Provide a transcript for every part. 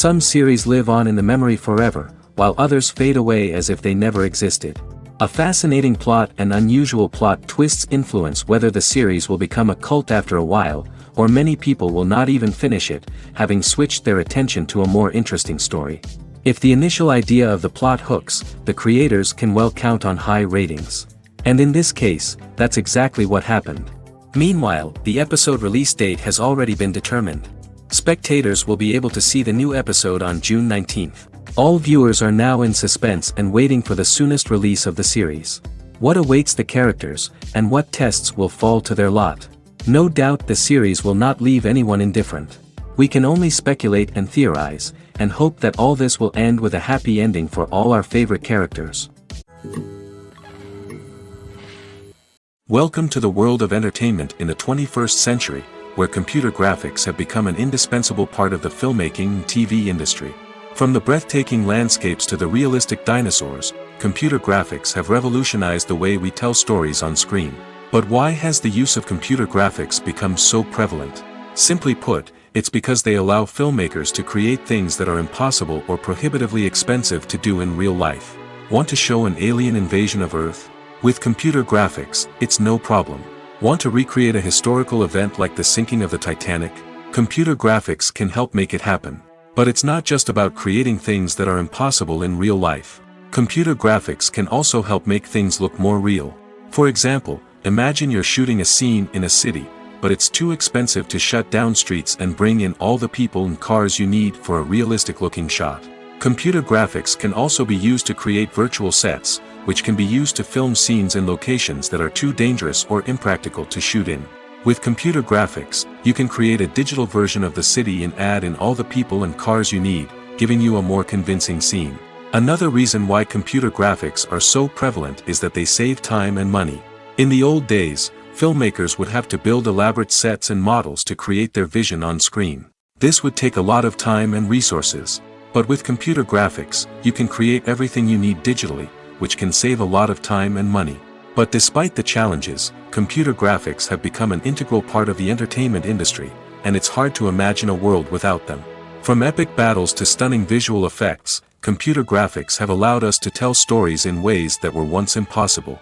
Some series live on in the memory forever, while others fade away as if they never existed. A fascinating plot and unusual plot twists influence whether the series will become a cult after a while, or many people will not even finish it, having switched their attention to a more interesting story. If the initial idea of the plot hooks, the creators can well count on high ratings. And in this case, that's exactly what happened. Meanwhile, the episode release date has already been determined. Spectators will be able to see the new episode on June 19th. All viewers are now in suspense and waiting for the soonest release of the series. What awaits the characters, and what tests will fall to their lot? No doubt the series will not leave anyone indifferent. We can only speculate and theorize, and hope that all this will end with a happy ending for all our favorite characters. Welcome to the world of entertainment in the 21st century, where computer graphics have become an indispensable part of the filmmaking and TV industry. From the breathtaking landscapes to the realistic dinosaurs, computer graphics have revolutionized the way we tell stories on screen. But why has the use of computer graphics become so prevalent? Simply put, it's because they allow filmmakers to create things that are impossible or prohibitively expensive to do in real life. Want to show an alien invasion of Earth? With computer graphics, it's no problem. Want to recreate a historical event like the sinking of the Titanic? Computer graphics can help make it happen. But it's not just about creating things that are impossible in real life. Computer graphics can also help make things look more real. For example, imagine you're shooting a scene in a city, but it's too expensive to shut down streets and bring in all the people and cars you need for a realistic-looking shot. Computer graphics can also be used to create virtual sets, which can be used to film scenes in locations that are too dangerous or impractical to shoot in. With computer graphics, you can create a digital version of the city and add in all the people and cars you need, giving you a more convincing scene. Another reason why computer graphics are so prevalent is that they save time and money. In the old days, filmmakers would have to build elaborate sets and models to create their vision on screen. This would take a lot of time and resources. But with computer graphics, you can create everything you need digitally, which can save a lot of time and money. But despite the challenges, computer graphics have become an integral part of the entertainment industry, and it's hard to imagine a world without them. From epic battles to stunning visual effects, computer graphics have allowed us to tell stories in ways that were once impossible.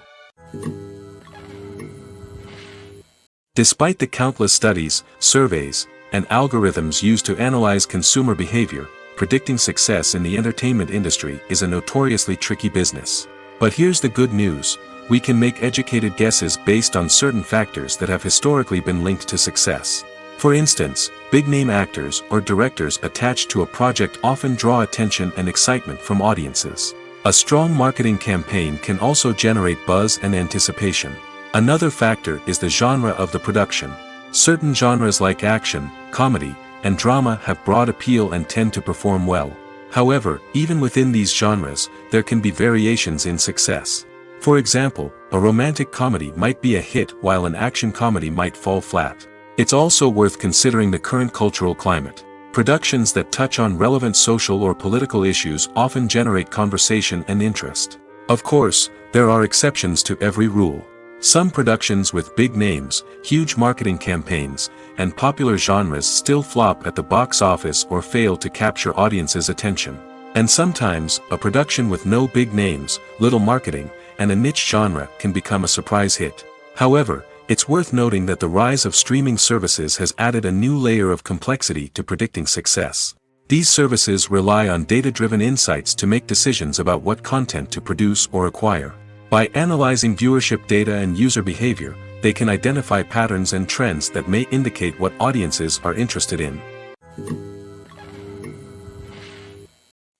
Despite the countless studies, surveys, and algorithms used to analyze consumer behavior, predicting success in the entertainment industry is a notoriously tricky business. But here's the good news: we can make educated guesses based on certain factors that have historically been linked to success. For instance, big-name actors or directors attached to a project often draw attention and excitement from audiences. A strong marketing campaign can also generate buzz and anticipation. Another factor is the genre of the production. Certain genres like action, comedy, and drama have broad appeal and tend to perform well. However, even within these genres, there can be variations in success. For example, a romantic comedy might be a hit while an action comedy might fall flat. It's also worth considering the current cultural climate. Productions that touch on relevant social or political issues often generate conversation and interest. Of course, there are exceptions to every rule. Some productions with big names, huge marketing campaigns, and popular genres still flop at the box office or fail to capture audiences' attention. And sometimes, a production with no big names, little marketing, and a niche genre can become a surprise hit. However, it's worth noting that the rise of streaming services has added a new layer of complexity to predicting success. These services rely on data-driven insights to make decisions about what content to produce or acquire. By analyzing viewership data and user behavior, they can identify patterns and trends that may indicate what audiences are interested in.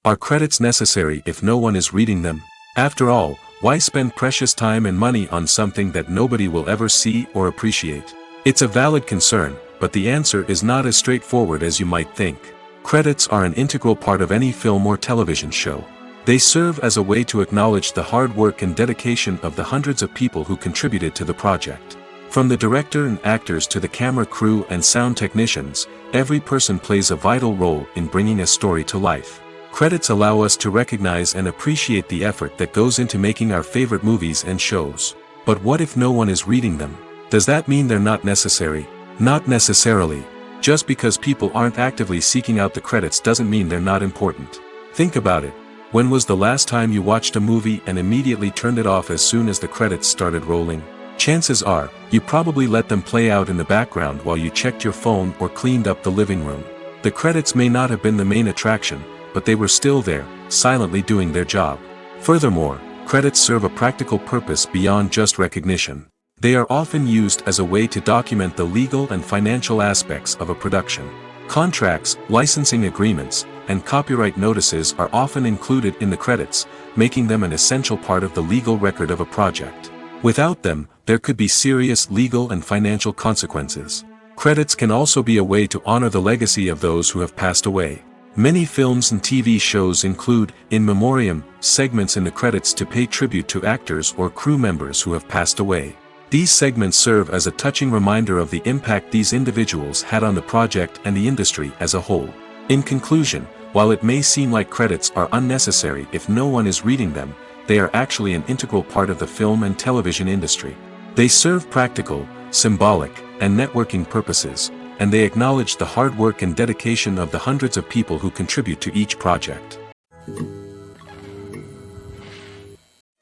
Are credits necessary if no one is reading them? After all, why spend precious time and money on something that nobody will ever see or appreciate? It's a valid concern, but the answer is not as straightforward as you might think. Credits are an integral part of any film or television show. They serve as a way to acknowledge the hard work and dedication of the hundreds of people who contributed to the project. From the director and actors to the camera crew and sound technicians, every person plays a vital role in bringing a story to life. Credits allow us to recognize and appreciate the effort that goes into making our favorite movies and shows. But what if no one is reading them? Does that mean they're not necessary? Not necessarily. Just because people aren't actively seeking out the credits doesn't mean they're not important. Think about it. When was the last time you watched a movie and immediately turned it off as soon as the credits started rolling? Chances are, you probably let them play out in the background while you checked your phone or cleaned up the living room. The credits may not have been the main attraction, but they were still there, silently doing their job. Furthermore, credits serve a practical purpose beyond just recognition. They are often used as a way to document the legal and financial aspects of a production. Contracts, licensing agreements, and copyright notices are often included in the credits, making them an essential part of the legal record of a project. Without them, there could be serious legal and financial consequences. Credits can also be a way to honor the legacy of those who have passed away. Many films and TV shows include, in memoriam, segments in the credits to pay tribute to actors or crew members who have passed away. These segments serve as a touching reminder of the impact these individuals had on the project and the industry as a whole. In conclusion, while it may seem like credits are unnecessary if no one is reading them, they are actually an integral part of the film and television industry. They serve practical, symbolic, and networking purposes, and they acknowledge the hard work and dedication of the hundreds of people who contribute to each project.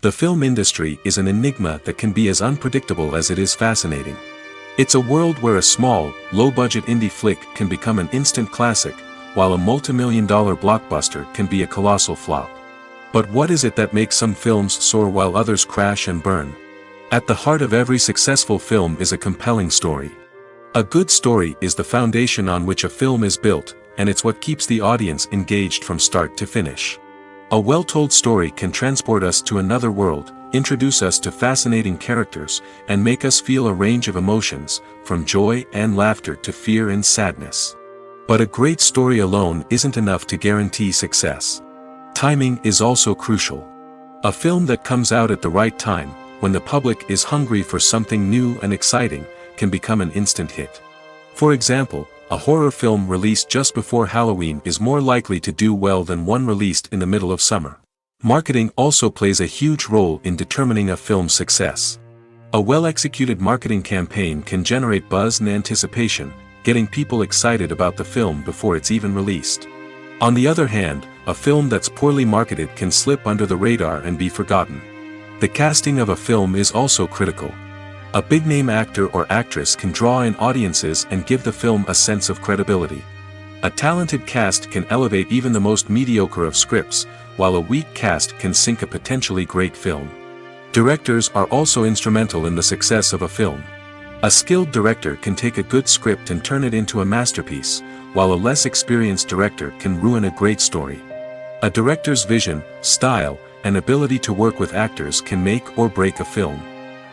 The film industry is an enigma that can be as unpredictable as it is fascinating. It's a world where a small, low-budget indie flick can become an instant classic, while a multi-million-dollar blockbuster can be a colossal flop. But what is it that makes some films soar while others crash and burn? At the heart of every successful film is a compelling story. A good story is the foundation on which a film is built, and it's what keeps the audience engaged from start to finish. A well-told story can transport us to another world, introduce us to fascinating characters, and make us feel a range of emotions, from joy and laughter to fear and sadness. But a great story alone isn't enough to guarantee success. Timing is also crucial. A film that comes out at the right time, when the public is hungry for something new and exciting, can become an instant hit. For example, a horror film released just before Halloween is more likely to do well than one released in the middle of summer. Marketing also plays a huge role in determining a film's success. A well-executed marketing campaign can generate buzz and anticipation, getting people excited about the film before it's even released. On the other hand, a film that's poorly marketed can slip under the radar and be forgotten. The casting of a film is also critical. A big-name actor or actress can draw in audiences and give the film a sense of credibility. A talented cast can elevate even the most mediocre of scripts, while a weak cast can sink a potentially great film. Directors are also instrumental in the success of a film. A skilled director can take a good script and turn it into a masterpiece, while a less experienced director can ruin a great story. A director's vision, style, and ability to work with actors can make or break a film.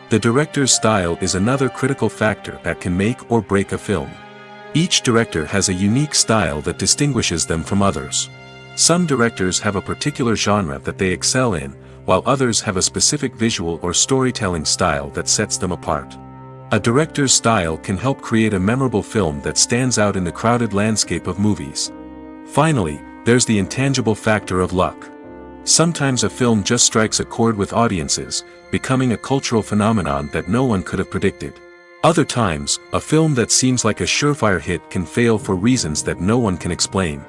The director's style is another critical factor that can make or break a film. Each director has a unique style that distinguishes them from others. Some directors have a particular genre that they excel in, while others have a specific visual or storytelling style that sets them apart. A director's style can help create a memorable film that stands out in the crowded landscape of movies. Finally, there's the intangible factor of luck. Sometimes a film just strikes a chord with audiences, becoming a cultural phenomenon that no one could have predicted. Other times, a film that seems like a surefire hit can fail for reasons that no one can explain.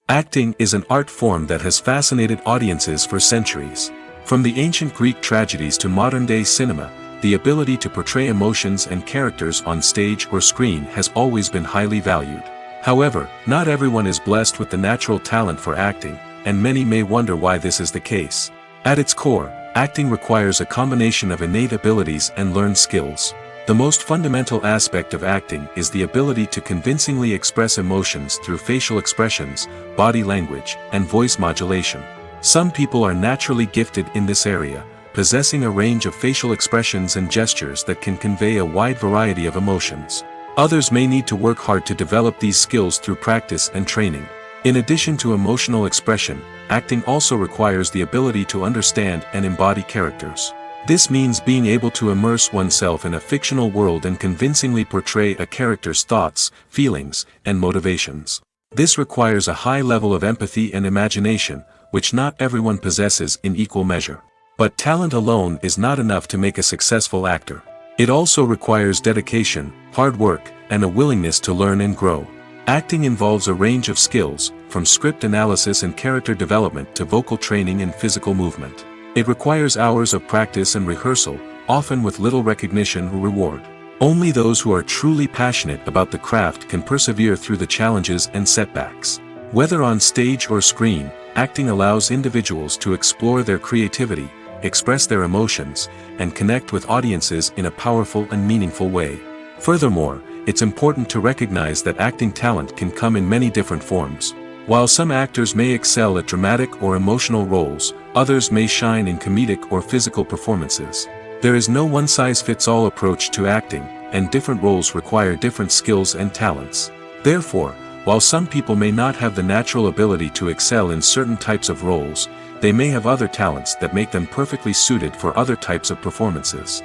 Acting is an art form that has fascinated audiences for centuries. From the ancient Greek tragedies to modern-day cinema, the ability to portray emotions and characters on stage or screen has always been highly valued. However, not everyone is blessed with the natural talent for acting, and many may wonder why this is the case. At its core, acting requires a combination of innate abilities and learned skills. The most fundamental aspect of acting is the ability to convincingly express emotions through facial expressions, body language, and voice modulation. Some people are naturally gifted in this area, possessing a range of facial expressions and gestures that can convey a wide variety of emotions. Others may need to work hard to develop these skills through practice and training. In addition to emotional expression, acting also requires the ability to understand and embody characters. This means being able to immerse oneself in a fictional world and convincingly portray a character's thoughts, feelings, and motivations. This requires a high level of empathy and imagination, which not everyone possesses in equal measure. But talent alone is not enough to make a successful actor. It also requires dedication, hard work, and a willingness to learn and grow. Acting involves a range of skills, from script analysis and character development to vocal training and physical movement. It requires hours of practice and rehearsal, often with little recognition or reward. Only those who are truly passionate about the craft can persevere through the challenges and setbacks. Whether on stage or screen, acting allows individuals to explore their creativity, express their emotions, and connect with audiences in a powerful and meaningful way. Furthermore, it's important to recognize that acting talent can come in many different forms. While some actors may excel at dramatic or emotional roles, others may shine in comedic or physical performances. There is no one-size-fits-all approach to acting, and different roles require different skills and talents. Therefore, while some people may not have the natural ability to excel in certain types of roles, they may have other talents that make them perfectly suited for other types of performances.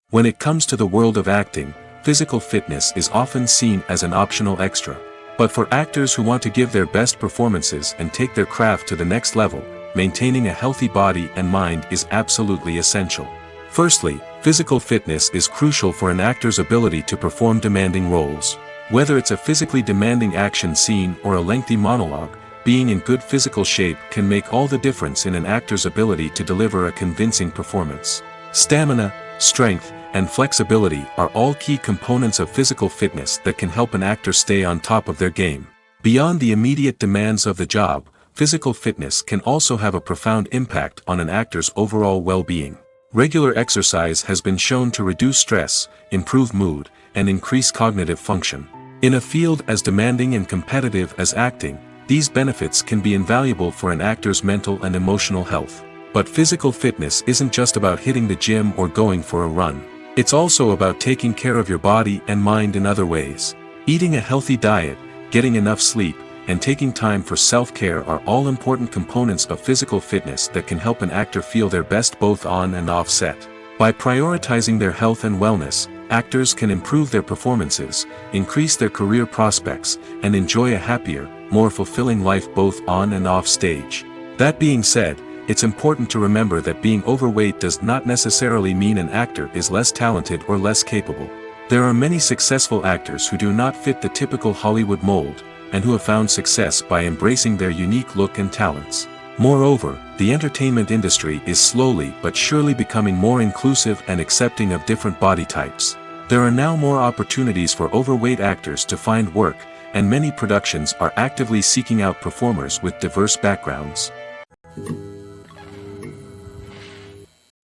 When it comes to the world of acting, physical fitness is often seen as an optional extra. But for actors who want to give their best performances and take their craft to the next level, maintaining a healthy body and mind is absolutely essential. Firstly, physical fitness is crucial for an actor's ability to perform demanding roles. Whether it's a physically demanding action scene or a lengthy monologue, being in good physical shape can make all the difference in an actor's ability to deliver a convincing performance. Stamina, strength, and flexibility are all key components of physical fitness that can help an actor stay on top of their game. Beyond the immediate demands of the job, physical fitness can also have a profound impact on an actor's overall well-being. Regular exercise has been shown to reduce stress, improve mood, and increase cognitive function. In a field as demanding and competitive as acting, these benefits can be invaluable for an actor's mental and emotional health. But physical fitness isn't just about hitting the gym or going for a run. It's also about taking care of your body and mind in other ways. Eating a healthy diet, getting enough sleep, and taking time for self-care are all important components of physical fitness that can help an actor feel their best both on and off set. By prioritizing their health and wellness, actors can improve their performances, increase their career prospects, and enjoy a happier, more fulfilling life both on and off stage. That being said, it's important to remember that being overweight does not necessarily mean an actor is less talented or less capable. There are many successful actors who do not fit the typical Hollywood mold, and who have found success by embracing their unique look and talents. Moreover, the entertainment industry is slowly but surely becoming more inclusive and accepting of different body types. There are now more opportunities for overweight actors to find work, and many productions are actively seeking out performers with diverse backgrounds.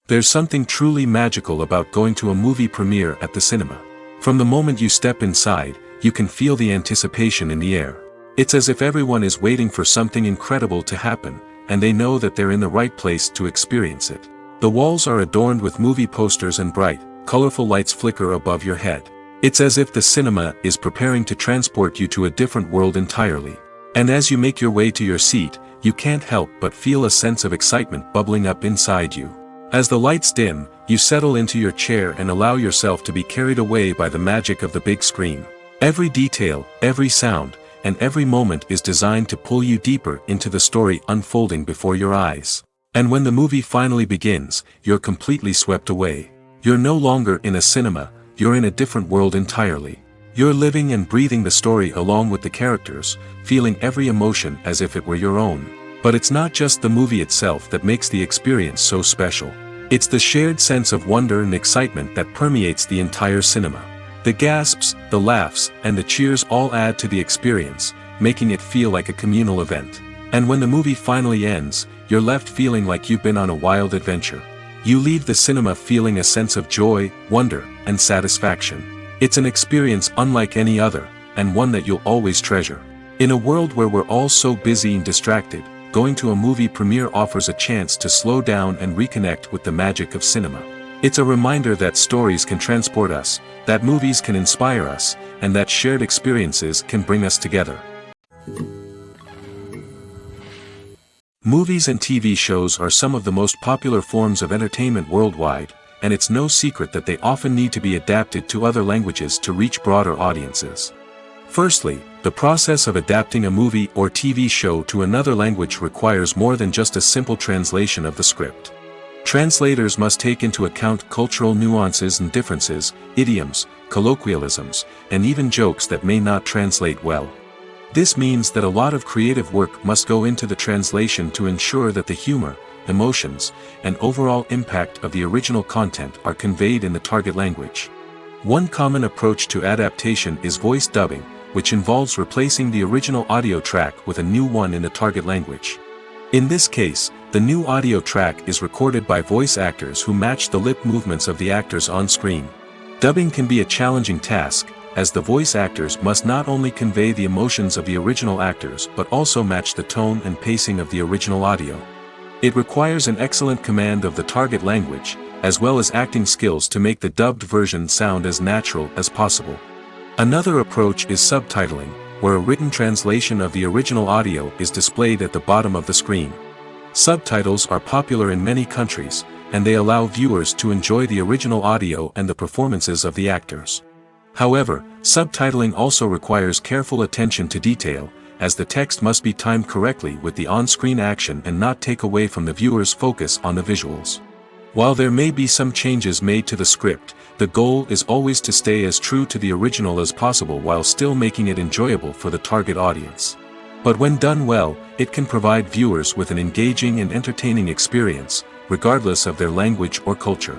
There's something truly magical about going to a movie premiere at the cinema. From the moment you step inside, you can feel the anticipation in the air. It's as if everyone is waiting for something incredible to happen, and they know that they're in the right place to experience it. The walls are adorned with movie posters and bright, colorful lights flicker above your head. It's as if the cinema is preparing to transport you to a different world entirely. And as you make your way to your seat, you can't help but feel a sense of excitement bubbling up inside you. As the lights dim, you settle into your chair and allow yourself to be carried away by the magic of the big screen. Every detail, every sound, and every moment is designed to pull you deeper into the story unfolding before your eyes. And when the movie finally begins, you're completely swept away. You're no longer in a cinema, you're in a different world entirely. You're living and breathing the story along with the characters, feeling every emotion as if it were your own. But it's not just the movie itself that makes the experience so special. It's the shared sense of wonder and excitement that permeates the entire cinema. The gasps, the laughs, and the cheers all add to the experience, making it feel like a communal event. And when the movie finally ends, you're left feeling like you've been on a wild adventure. You leave the cinema feeling a sense of joy, wonder, and satisfaction. It's an experience unlike any other, and one that you'll always treasure. In a world where we're all so busy and distracted, going to a movie premiere offers a chance to slow down and reconnect with the magic of cinema. It's a reminder that stories can transport us, that movies can inspire us, and that shared experiences can bring us together. Movies and TV shows are some of the most popular forms of entertainment worldwide, and it's no secret that they often need to be adapted to other languages to reach broader audiences. Firstly, the process of adapting a movie or TV show to another language requires more than just a simple translation of the script. Translators must take into account cultural nuances and differences, idioms, colloquialisms, and even jokes that may not translate well. This means that a lot of creative work must go into the translation to ensure that the humor, emotions, and overall impact of the original content are conveyed in the target language. One common approach to adaptation is voice dubbing, which involves replacing the original audio track with a new one in the target language. In this case, the new audio track is recorded by voice actors who match the lip movements of the actors on screen. Dubbing can be a challenging task, as the voice actors must not only convey the emotions of the original actors but also match the tone and pacing of the original audio. It requires an excellent command of the target language, as well as acting skills to make the dubbed version sound as natural as possible. Another approach is subtitling, where a written translation of the original audio is displayed at the bottom of the screen. Subtitles are popular in many countries, and they allow viewers to enjoy the original audio and the performances of the actors. However, subtitling also requires careful attention to detail, as the text must be timed correctly with the on-screen action and not take away from the viewer's focus on the visuals. While there may be some changes made to the script, the goal is always to stay as true to the original as possible while still making it enjoyable for the target audience. But when done well, it can provide viewers with an engaging and entertaining experience, regardless of their language or culture.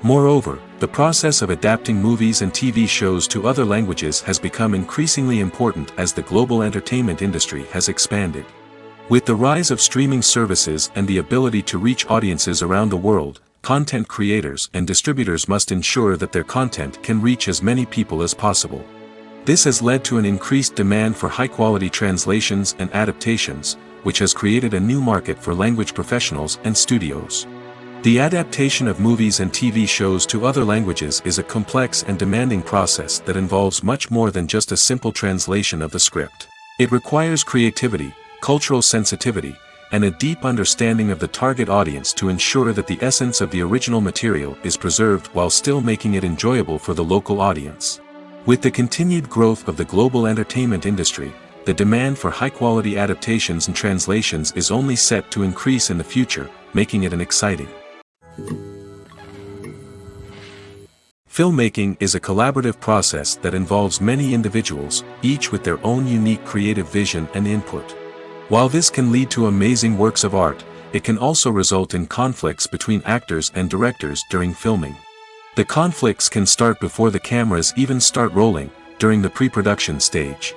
Moreover, the process of adapting movies and TV shows to other languages has become increasingly important as the global entertainment industry has expanded. With the rise of streaming services and the ability to reach audiences around the world, content creators and distributors must ensure that their content can reach as many people as possible. This has led to an increased demand for high-quality translations and adaptations, which has created a new market for language professionals and studios. The adaptation of movies and TV shows to other languages is a complex and demanding process that involves much more than just a simple translation of the script. It requires creativity, cultural sensitivity, and a deep understanding of the target audience to ensure that the essence of the original material is preserved while still making it enjoyable for the local audience. With the continued growth of the global entertainment industry, the demand for high-quality adaptations and translations is only set to increase in the future, making it an exciting. Filmmaking is a collaborative process that involves many individuals, each with their own unique creative vision and input. While this can lead to amazing works of art, it can also result in conflicts between actors and directors during filming. The conflicts can start before the cameras even start rolling, during the pre-production stage.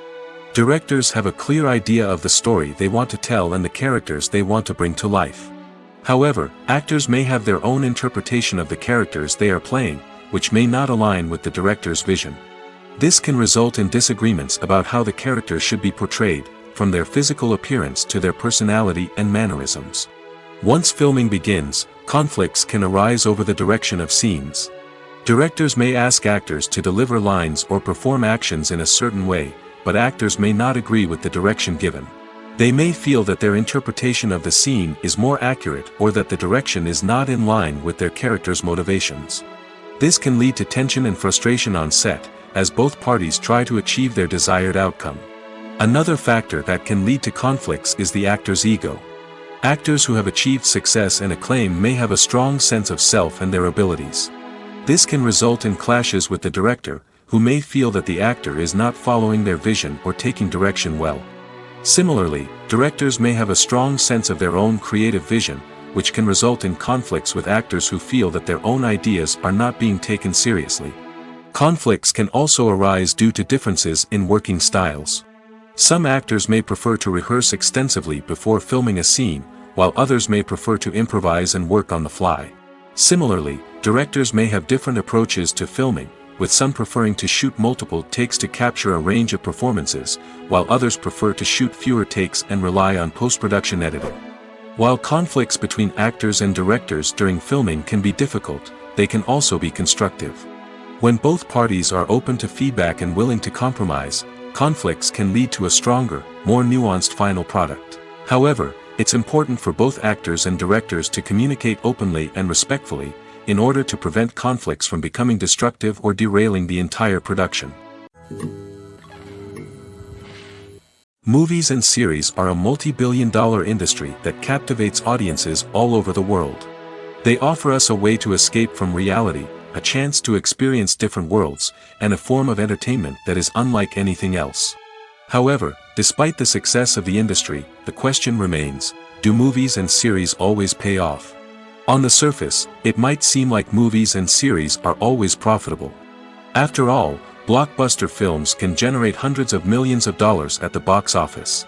Directors have a clear idea of the story they want to tell and the characters they want to bring to life. However, actors may have their own interpretation of the characters they are playing, which may not align with the director's vision. This can result in disagreements about how the characters should be portrayed, from their physical appearance to their personality and mannerisms. Once filming begins, conflicts can arise over the direction of scenes. Directors may ask actors to deliver lines or perform actions in a certain way, but actors may not agree with the direction given. They may feel that their interpretation of the scene is more accurate or that the direction is not in line with their character's motivations. This can lead to tension and frustration on set, as both parties try to achieve their desired outcome. Another factor that can lead to conflicts is the actor's ego. Actors who have achieved success and acclaim may have a strong sense of self and their abilities. This can result in clashes with the director, who may feel that the actor is not following their vision or taking direction well. Similarly, directors may have a strong sense of their own creative vision, which can result in conflicts with actors who feel that their own ideas are not being taken seriously. Conflicts can also arise due to differences in working styles. Some actors may prefer to rehearse extensively before filming a scene, while others may prefer to improvise and work on the fly. Similarly, directors may have different approaches to filming, with some preferring to shoot multiple takes to capture a range of performances, while others prefer to shoot fewer takes and rely on post-production editing. While conflicts between actors and directors during filming can be difficult, they can also be constructive. When both parties are open to feedback and willing to compromise, conflicts can lead to a stronger, more nuanced final product. However, it's important for both actors and directors to communicate openly and respectfully, in order to prevent conflicts from becoming destructive or derailing the entire production. Movies and series are a multi-billion-dollar industry that captivates audiences all over the world. They offer us a way to escape from reality, a chance to experience different worlds, and a form of entertainment that is unlike anything else. However, despite the success of the industry, the question remains, do movies and series always pay off? On the surface, it might seem like movies and series are always profitable. After all, blockbuster films can generate hundreds of millions of dollars at the box office.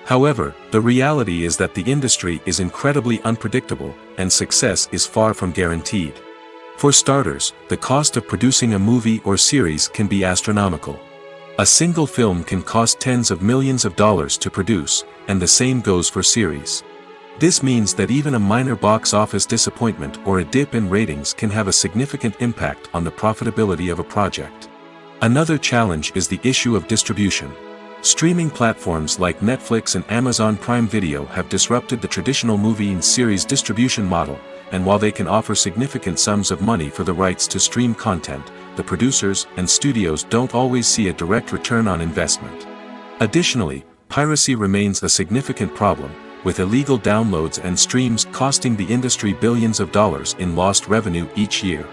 However, the reality is that the industry is incredibly unpredictable, and success is far from guaranteed. For starters, the cost of producing a movie or series can be astronomical. A single film can cost tens of millions of dollars to produce, and the same goes for series. This means that even a minor box office disappointment or a dip in ratings can have a significant impact on the profitability of a project. Another challenge is the issue of distribution. Streaming platforms like Netflix and Amazon Prime Video have disrupted the traditional movie and series distribution model, and while they can offer significant sums of money for the rights to stream content, the producers and studios don't always see a direct return on investment. Additionally, piracy remains a significant problem, with illegal downloads and streams costing the industry billions of dollars in lost revenue each year.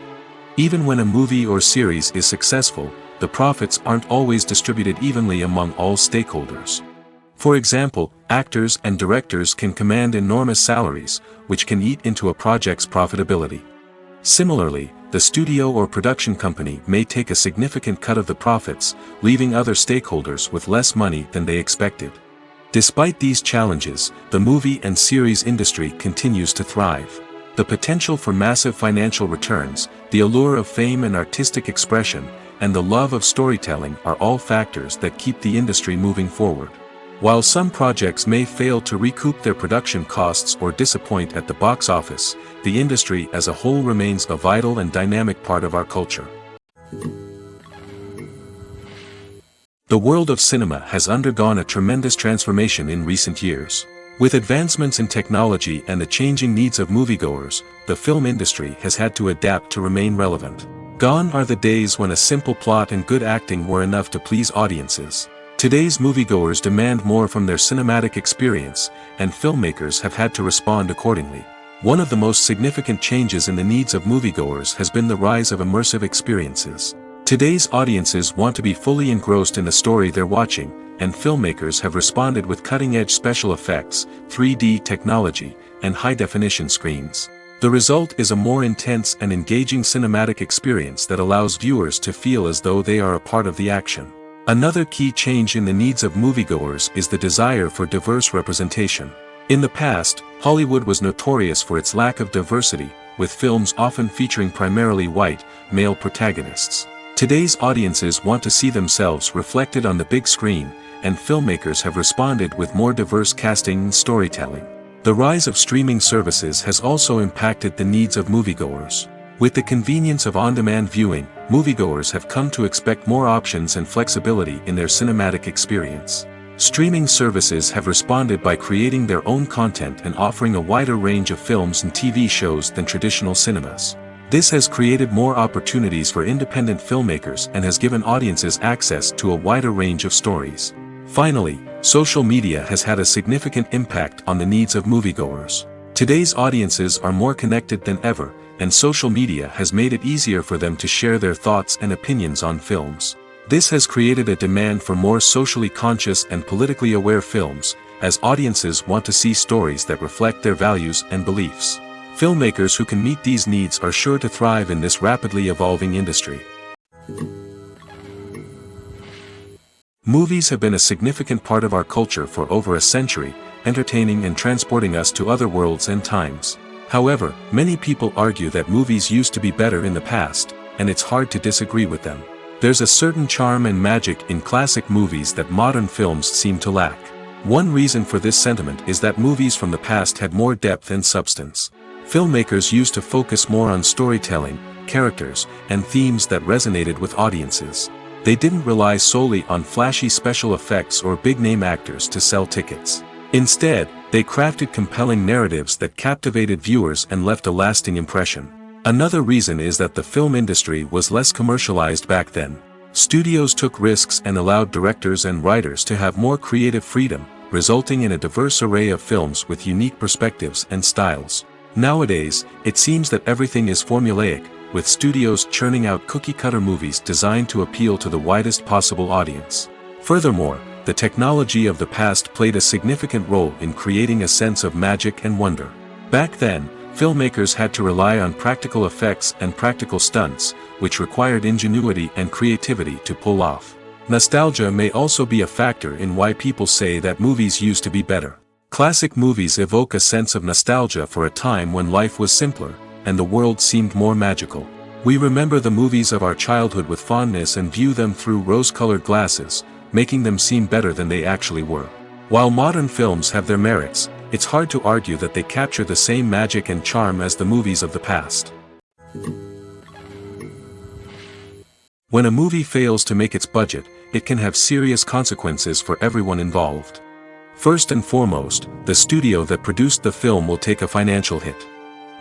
Even when a movie or series is successful, the profits aren't always distributed evenly among all stakeholders. For example, actors and directors can command enormous salaries, which can eat into a project's profitability. Similarly, the studio or production company may take a significant cut of the profits, leaving other stakeholders with less money than they expected. Despite these challenges, the movie and series industry continues to thrive. The potential for massive financial returns, the allure of fame and artistic expression, and the love of storytelling are all factors that keep the industry moving forward. While some projects may fail to recoup their production costs or disappoint at the box office, the industry as a whole remains a vital and dynamic part of our culture. The world of cinema has undergone a tremendous transformation in recent years. With advancements in technology and the changing needs of moviegoers, the film industry has had to adapt to remain relevant. Gone are the days when a simple plot and good acting were enough to please audiences. Today's moviegoers demand more from their cinematic experience, and filmmakers have had to respond accordingly. One of the most significant changes in the needs of moviegoers has been the rise of immersive experiences. Today's audiences want to be fully engrossed in the story they're watching, and filmmakers have responded with cutting-edge special effects, 3D technology, and high-definition screens. The result is a more intense and engaging cinematic experience that allows viewers to feel as though they are a part of the action. Another key change in the needs of moviegoers is the desire for diverse representation. In the past, Hollywood was notorious for its lack of diversity, with films often featuring primarily white, male protagonists. Today's audiences want to see themselves reflected on the big screen, and filmmakers have responded with more diverse casting and storytelling. The rise of streaming services has also impacted the needs of moviegoers. With the convenience of on-demand viewing, moviegoers have come to expect more options and flexibility in their cinematic experience. Streaming services have responded by creating their own content and offering a wider range of films and TV shows than traditional cinemas. This has created more opportunities for independent filmmakers and has given audiences access to a wider range of stories. Finally, social media has had a significant impact on the needs of moviegoers. Today's audiences are more connected than ever, and social media has made it easier for them to share their thoughts and opinions on films. This has created a demand for more socially conscious and politically aware films, as audiences want to see stories that reflect their values and beliefs. Filmmakers who can meet these needs are sure to thrive in this rapidly evolving industry. Movies have been a significant part of our culture for over a century, entertaining and transporting us to other worlds and times. However, many people argue that movies used to be better in the past, and it's hard to disagree with them. There's a certain charm and magic in classic movies that modern films seem to lack. One reason for this sentiment is that movies from the past had more depth and substance. Filmmakers used to focus more on storytelling, characters, and themes that resonated with audiences. They didn't rely solely on flashy special effects or big-name actors to sell tickets. Instead, they crafted compelling narratives that captivated viewers and left a lasting impression. Another reason is that the film industry was less commercialized back then. Studios took risks and allowed directors and writers to have more creative freedom, resulting in a diverse array of films with unique perspectives and styles. Nowadays, it seems that everything is formulaic, with studios churning out cookie-cutter movies designed to appeal to the widest possible audience. Furthermore, the technology of the past played a significant role in creating a sense of magic and wonder. Back then, filmmakers had to rely on practical effects and practical stunts, which required ingenuity and creativity to pull off. Nostalgia may also be a factor in why people say that movies used to be better. Classic movies evoke a sense of nostalgia for a time when life was simpler, and the world seemed more magical. We remember the movies of our childhood with fondness and view them through rose-colored glasses, making them seem better than they actually were. While modern films have their merits, it's hard to argue that they capture the same magic and charm as the movies of the past. When a movie fails to make its budget, it can have serious consequences for everyone involved. First and foremost, the studio that produced the film will take a financial hit.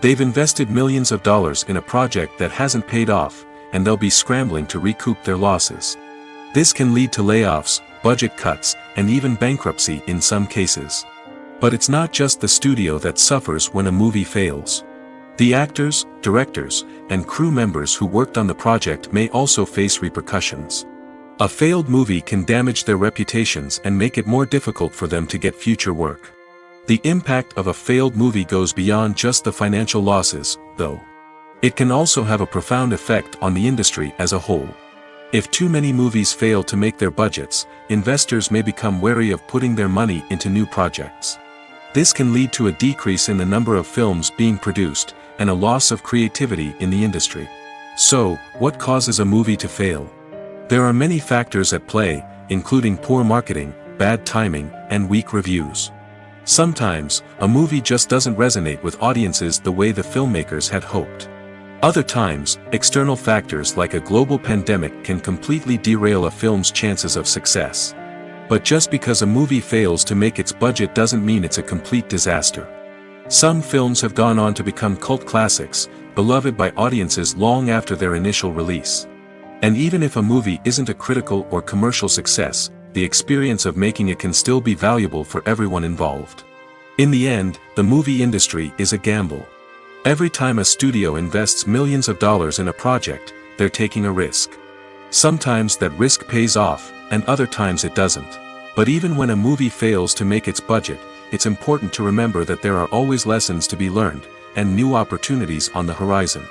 They've invested millions of dollars in a project that hasn't paid off, and they'll be scrambling to recoup their losses. This can lead to layoffs, budget cuts, and even bankruptcy in some cases. But it's not just the studio that suffers when a movie fails. The actors, directors, and crew members who worked on the project may also face repercussions. A failed movie can damage their reputations and make it more difficult for them to get future work. The impact of a failed movie goes beyond just the financial losses, though. It can also have a profound effect on the industry as a whole. If too many movies fail to make their budgets, investors may become wary of putting their money into new projects. This can lead to a decrease in the number of films being produced, and a loss of creativity in the industry. So, what causes a movie to fail? There are many factors at play, including poor marketing, bad timing, and weak reviews. Sometimes, a movie just doesn't resonate with audiences the way the filmmakers had hoped. Other times, external factors like a global pandemic can completely derail a film's chances of success. But just because a movie fails to make its budget doesn't mean it's a complete disaster. Some films have gone on to become cult classics, beloved by audiences long after their initial release. And even if a movie isn't a critical or commercial success, the experience of making it can still be valuable for everyone involved. In the end, the movie industry is a gamble. Every time a studio invests millions of dollars in a project, they're taking a risk. Sometimes that risk pays off, and other times it doesn't. But even when a movie fails to make its budget, it's important to remember that there are always lessons to be learned, and new opportunities on the horizon.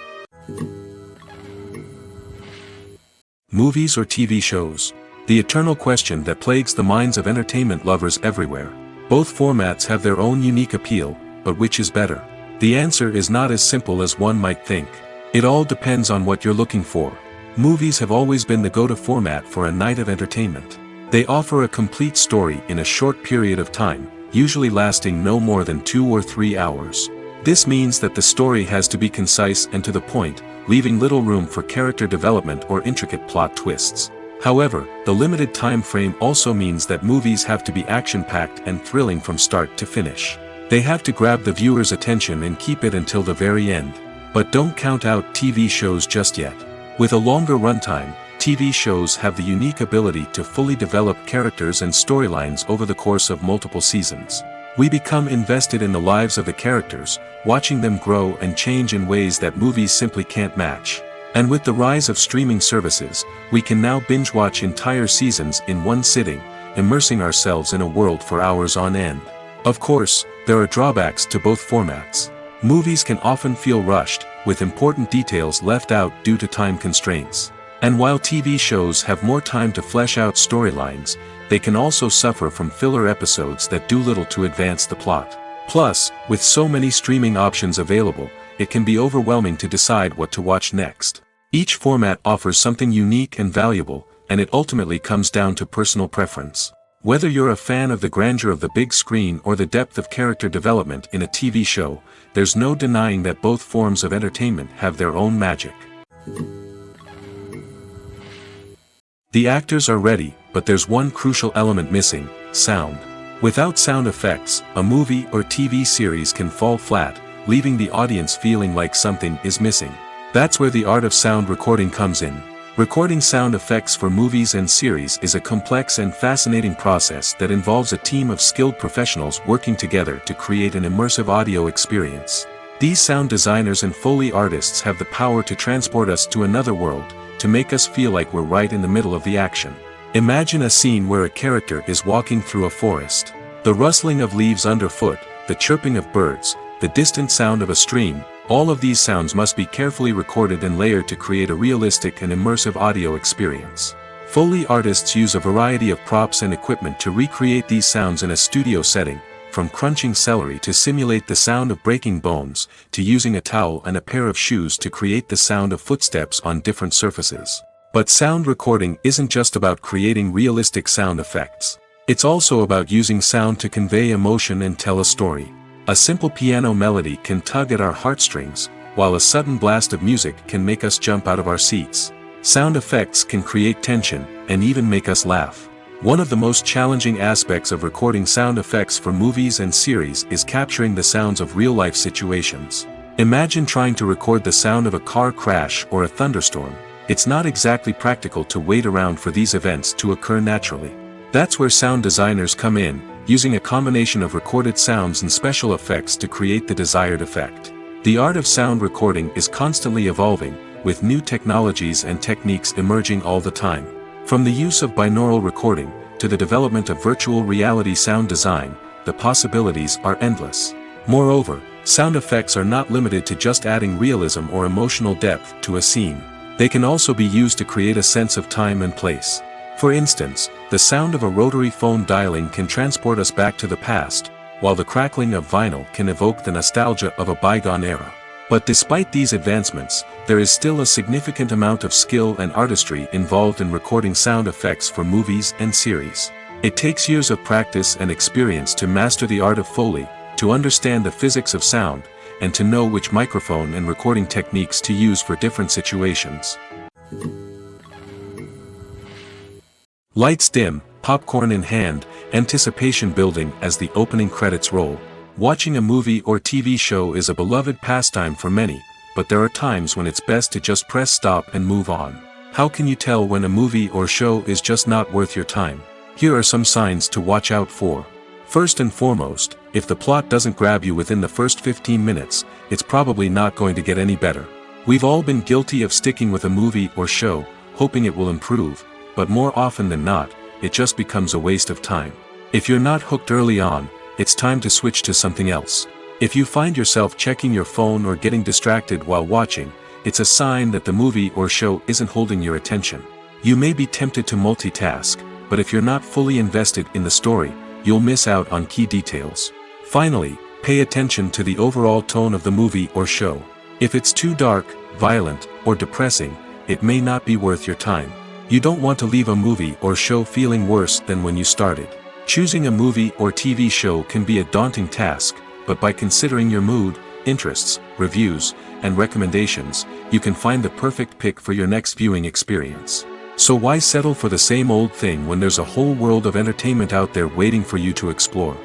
Movies or TV shows? The eternal question that plagues the minds of entertainment lovers everywhere. Both formats have their own unique appeal, but which is better? The answer is not as simple as one might think. It all depends on what you're looking for. Movies have always been the go-to format for a night of entertainment. They offer a complete story in a short period of time, usually lasting no more than 2 or 3 hours. This means that the story has to be concise and to the point, leaving little room for character development or intricate plot twists. However, the limited time frame also means that movies have to be action-packed and thrilling from start to finish. They have to grab the viewer's attention and keep it until the very end. But don't count out TV shows just yet. With a longer runtime, TV shows have the unique ability to fully develop characters and storylines over the course of multiple seasons. We become invested in the lives of the characters, watching them grow and change in ways that movies simply can't match. And with the rise of streaming services, we can now binge-watch entire seasons in one sitting, immersing ourselves in a world for hours on end. Of course, there are drawbacks to both formats. Movies can often feel rushed, with important details left out due to time constraints. And while TV shows have more time to flesh out storylines, they can also suffer from filler episodes that do little to advance the plot. Plus, with so many streaming options available, it can be overwhelming to decide what to watch next. Each format offers something unique and valuable, and it ultimately comes down to personal preference. Whether you're a fan of the grandeur of the big screen or the depth of character development in a TV show, there's no denying that both forms of entertainment have their own magic. The actors are ready, but there's one crucial element missing: sound. Without sound effects, a movie or TV series can fall flat, leaving the audience feeling like something is missing. That's where the art of sound recording comes in. Recording sound effects for movies and series is a complex and fascinating process that involves a team of skilled professionals working together to create an immersive audio experience. These sound designers and Foley artists have the power to transport us to another world, to make us feel like we're right in the middle of the action. Imagine a scene where a character is walking through a forest. The rustling of leaves underfoot, the chirping of birds, the distant sound of a stream, all of these sounds must be carefully recorded and layered to create a realistic and immersive audio experience. Foley artists use a variety of props and equipment to recreate these sounds in a studio setting, from crunching celery to simulate the sound of breaking bones, to using a towel and a pair of shoes to create the sound of footsteps on different surfaces. But sound recording isn't just about creating realistic sound effects. It's also about using sound to convey emotion and tell a story. A simple piano melody can tug at our heartstrings, while a sudden blast of music can make us jump out of our seats. Sound effects can create tension, and even make us laugh. One of the most challenging aspects of recording sound effects for movies and series is capturing the sounds of real-life situations. Imagine trying to record the sound of a car crash or a thunderstorm. It's not exactly practical to wait around for these events to occur naturally. That's where sound designers come in, using a combination of recorded sounds and special effects to create the desired effect. The art of sound recording is constantly evolving, with new technologies and techniques emerging all the time. From the use of binaural recording, to the development of virtual reality sound design, the possibilities are endless. Moreover, sound effects are not limited to just adding realism or emotional depth to a scene. They can also be used to create a sense of time and place. For instance, the sound of a rotary phone dialing can transport us back to the past, while the crackling of vinyl can evoke the nostalgia of a bygone era. But despite these advancements, there is still a significant amount of skill and artistry involved in recording sound effects for movies and series. It takes years of practice and experience to master the art of Foley, to understand the physics of sound, and to know which microphone and recording techniques to use for different situations. Lights dim, popcorn in hand, anticipation building as the opening credits roll. Watching a movie or TV show is a beloved pastime for many, but there are times when it's best to just press stop and move on. How can you tell when a movie or show is just not worth your time? Here are some signs to watch out for. First and foremost, if the plot doesn't grab you within the first 15 minutes, it's probably not going to get any better. We've all been guilty of sticking with a movie or show, hoping it will improve, but more often than not, it just becomes a waste of time. If you're not hooked early on, it's time to switch to something else. If you find yourself checking your phone or getting distracted while watching, it's a sign that the movie or show isn't holding your attention. You may be tempted to multitask, but if you're not fully invested in the story, you'll miss out on key details. Finally, pay attention to the overall tone of the movie or show. If it's too dark, violent, or depressing, it may not be worth your time. You don't want to leave a movie or show feeling worse than when you started. Choosing a movie or TV show can be a daunting task, but by considering your mood, interests, reviews, and recommendations, you can find the perfect pick for your next viewing experience. So why settle for the same old thing when there's a whole world of entertainment out there waiting for you to explore?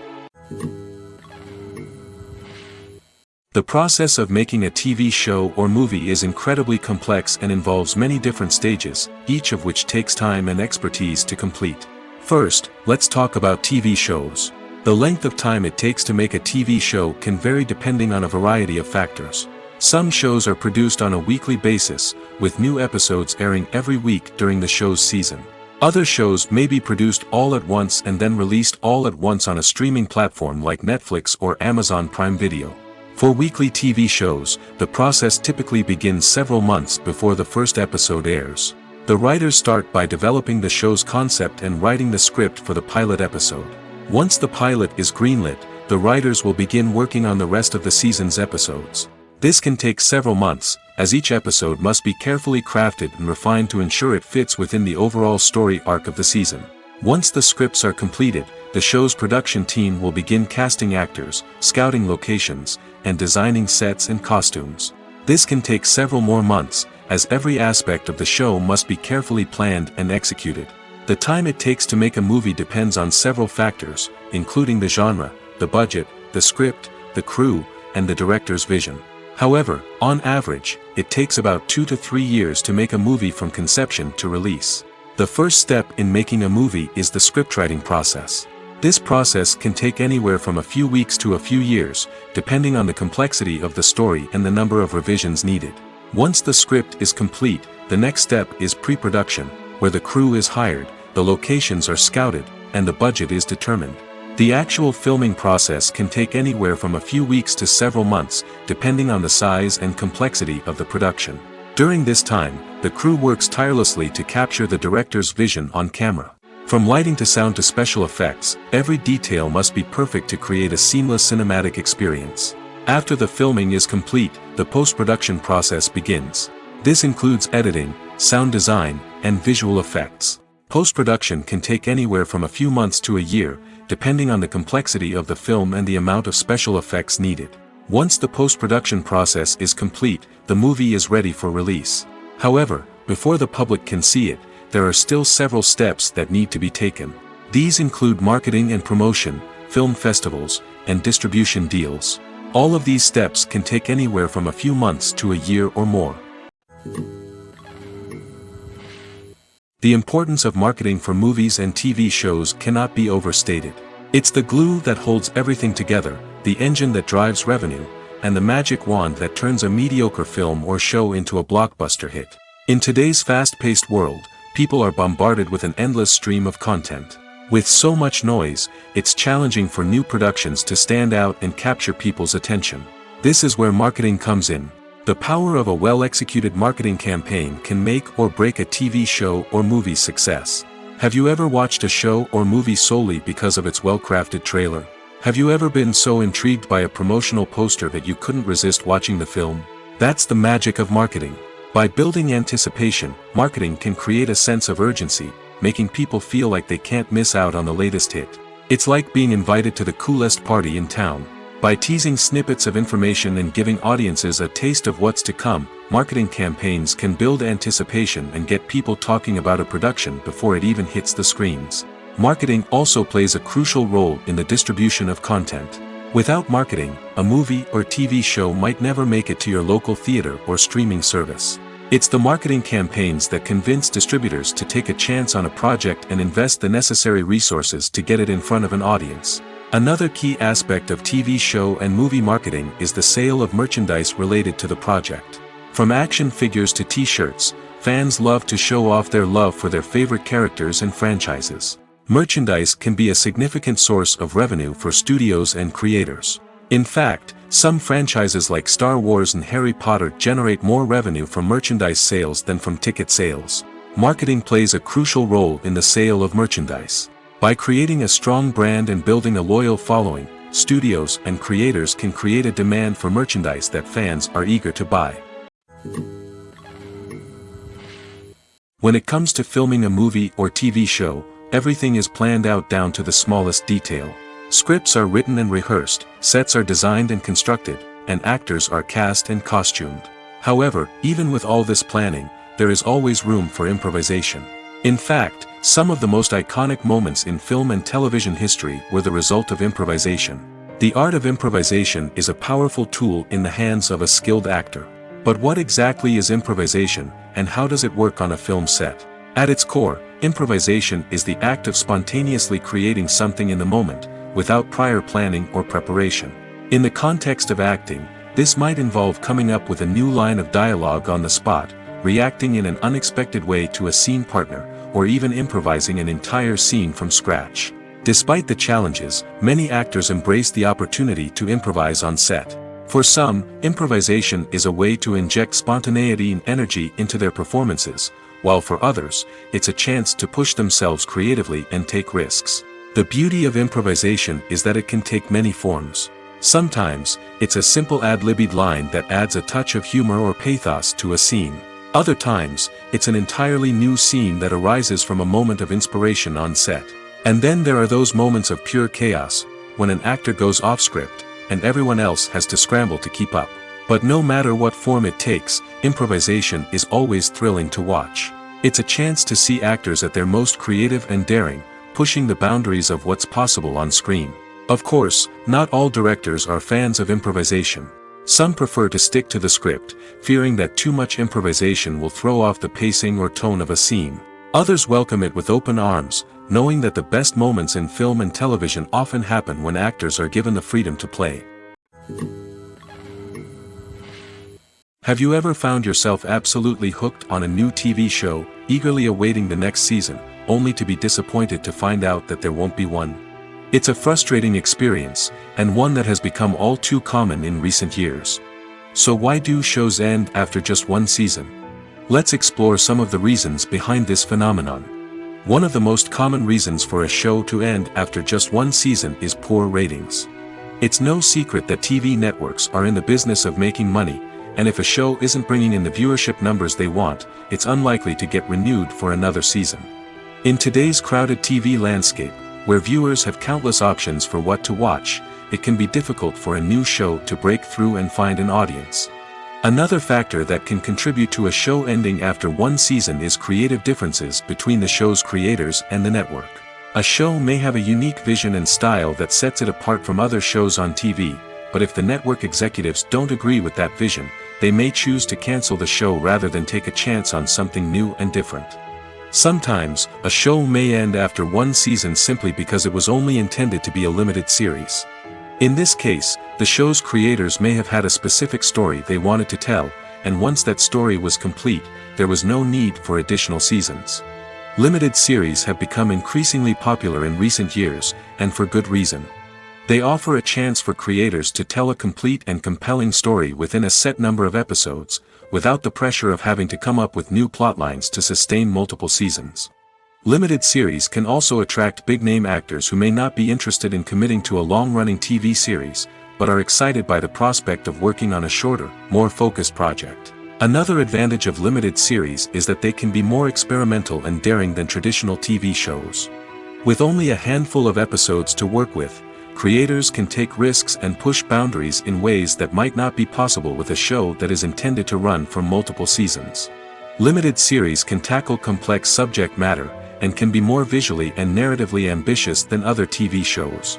The process of making a TV show or movie is incredibly complex and involves many different stages, each of which takes time and expertise to complete. First, let's talk about TV shows. The length of time it takes to make a TV show can vary depending on a variety of factors. Some shows are produced on a weekly basis, with new episodes airing every week during the show's season. Other shows may be produced all at once and then released all at once on a streaming platform like Netflix or Amazon Prime Video. For weekly TV shows, the process typically begins several months before the first episode airs. The writers start by developing the show's concept and writing the script for the pilot episode. Once the pilot is greenlit, the writers will begin working on the rest of the season's episodes. This can take several months, as each episode must be carefully crafted and refined to ensure it fits within the overall story arc of the season. Once the scripts are completed, the show's production team will begin casting actors, scouting locations, and designing sets and costumes. This can take several more months, as every aspect of the show must be carefully planned and executed. The time it takes to make a movie depends on several factors, including the genre, the budget, the script, the crew, and the director's vision. However, on average, it takes about 2 to 3 years to make a movie from conception to release. The first step in making a movie is the scriptwriting process. This process can take anywhere from a few weeks to a few years, depending on the complexity of the story and the number of revisions needed. Once the script is complete, the next step is pre-production, where the crew is hired, the locations are scouted, and the budget is determined. The actual filming process can take anywhere from a few weeks to several months, depending on the size and complexity of the production. During this time, the crew works tirelessly to capture the director's vision on camera. From lighting to sound to special effects, every detail must be perfect to create a seamless cinematic experience. After the filming is complete, the post-production process begins. This includes editing, sound design, and visual effects. Post-production can take anywhere from a few months to a year, depending on the complexity of the film and the amount of special effects needed. Once the post-production process is complete, the movie is ready for release. However, before the public can see it, there are still several steps that need to be taken. These include marketing and promotion, film festivals, and distribution deals. All of these steps can take anywhere from a few months to a year or more. The importance of marketing for movies and TV shows cannot be overstated. It's the glue that holds everything together, the engine that drives revenue, and the magic wand that turns a mediocre film or show into a blockbuster hit. In today's fast-paced world, people are bombarded with an endless stream of content. With so much noise, it's challenging for new productions to stand out and capture people's attention. This is where marketing comes in. The power of a well-executed marketing campaign can make or break a TV show or movie's success. Have you ever watched a show or movie solely because of its well-crafted trailer? Have you ever been so intrigued by a promotional poster that you couldn't resist watching the film? That's the magic of marketing. By building anticipation, marketing can create a sense of urgency, making people feel like they can't miss out on the latest hit. It's like being invited to the coolest party in town. By teasing snippets of information and giving audiences a taste of what's to come, marketing campaigns can build anticipation and get people talking about a production before it even hits the screens. Marketing also plays a crucial role in the distribution of content. Without marketing, a movie or TV show might never make it to your local theater or streaming service. It's the marketing campaigns that convince distributors to take a chance on a project and invest the necessary resources to get it in front of an audience. Another key aspect of TV show and movie marketing is the sale of merchandise related to the project. From action figures to t-shirts, fans love to show off their love for their favorite characters and franchises. Merchandise can be a significant source of revenue for studios and creators. In fact, some franchises like Star Wars and Harry Potter generate more revenue from merchandise sales than from ticket sales. Marketing plays a crucial role in the sale of merchandise. By creating a strong brand and building a loyal following, studios and creators can create a demand for merchandise that fans are eager to buy. When it comes to filming a movie or TV show, everything is planned out down to the smallest detail. Scripts are written and rehearsed, sets are designed and constructed, and actors are cast and costumed. However, even with all this planning, there is always room for improvisation. In fact, some of the most iconic moments in film and television history were the result of improvisation. The art of improvisation is a powerful tool in the hands of a skilled actor. But what exactly is improvisation, and how does it work on a film set? At its core, improvisation is the act of spontaneously creating something in the moment, without prior planning or preparation. In the context of acting, this might involve coming up with a new line of dialogue on the spot, reacting in an unexpected way to a scene partner, or even improvising an entire scene from scratch. Despite the challenges, many actors embrace the opportunity to improvise on set. For some, improvisation is a way to inject spontaneity and energy into their performances, while for others, it's a chance to push themselves creatively and take risks. The beauty of improvisation is that it can take many forms. Sometimes, it's a simple ad-libbed line that adds a touch of humor or pathos to a scene. Other times, it's an entirely new scene that arises from a moment of inspiration on set. And then there are those moments of pure chaos, when an actor goes off script, and everyone else has to scramble to keep up. But no matter what form it takes, improvisation is always thrilling to watch. It's a chance to see actors at their most creative and daring, pushing the boundaries of what's possible on screen. Of course, not all directors are fans of improvisation. Some prefer to stick to the script, fearing that too much improvisation will throw off the pacing or tone of a scene. Others welcome it with open arms, knowing that the best moments in film and television often happen when actors are given the freedom to play. Have you ever found yourself absolutely hooked on a new TV show, eagerly awaiting the next season, only to be disappointed to find out that there won't be one? It's a frustrating experience, and one that has become all too common in recent years. So why do shows end after just one season? Let's explore some of the reasons behind this phenomenon. One of the most common reasons for a show to end after just one season is poor ratings. It's no secret that TV networks are in the business of making money, and if a show isn't bringing in the viewership numbers they want, it's unlikely to get renewed for another season. In today's crowded TV landscape, where viewers have countless options for what to watch, it can be difficult for a new show to break through and find an audience. Another factor that can contribute to a show ending after one season is creative differences between the show's creators and the network. A show may have a unique vision and style that sets it apart from other shows on TV, but if the network executives don't agree with that vision, they may choose to cancel the show rather than take a chance on something new and different. Sometimes, a show may end after one season simply because it was only intended to be a limited series. In this case, the show's creators may have had a specific story they wanted to tell, and once that story was complete, there was no need for additional seasons. Limited series have become increasingly popular in recent years, and for good reason. They offer a chance for creators to tell a complete and compelling story within a set number of episodes, without the pressure of having to come up with new plotlines to sustain multiple seasons. Limited series can also attract big-name actors who may not be interested in committing to a long-running TV series, but are excited by the prospect of working on a shorter, more focused project. Another advantage of limited series is that they can be more experimental and daring than traditional TV shows. With only a handful of episodes to work with, creators can take risks and push boundaries in ways that might not be possible with a show that is intended to run for multiple seasons. Limited series can tackle complex subject matter, and can be more visually and narratively ambitious than other TV shows.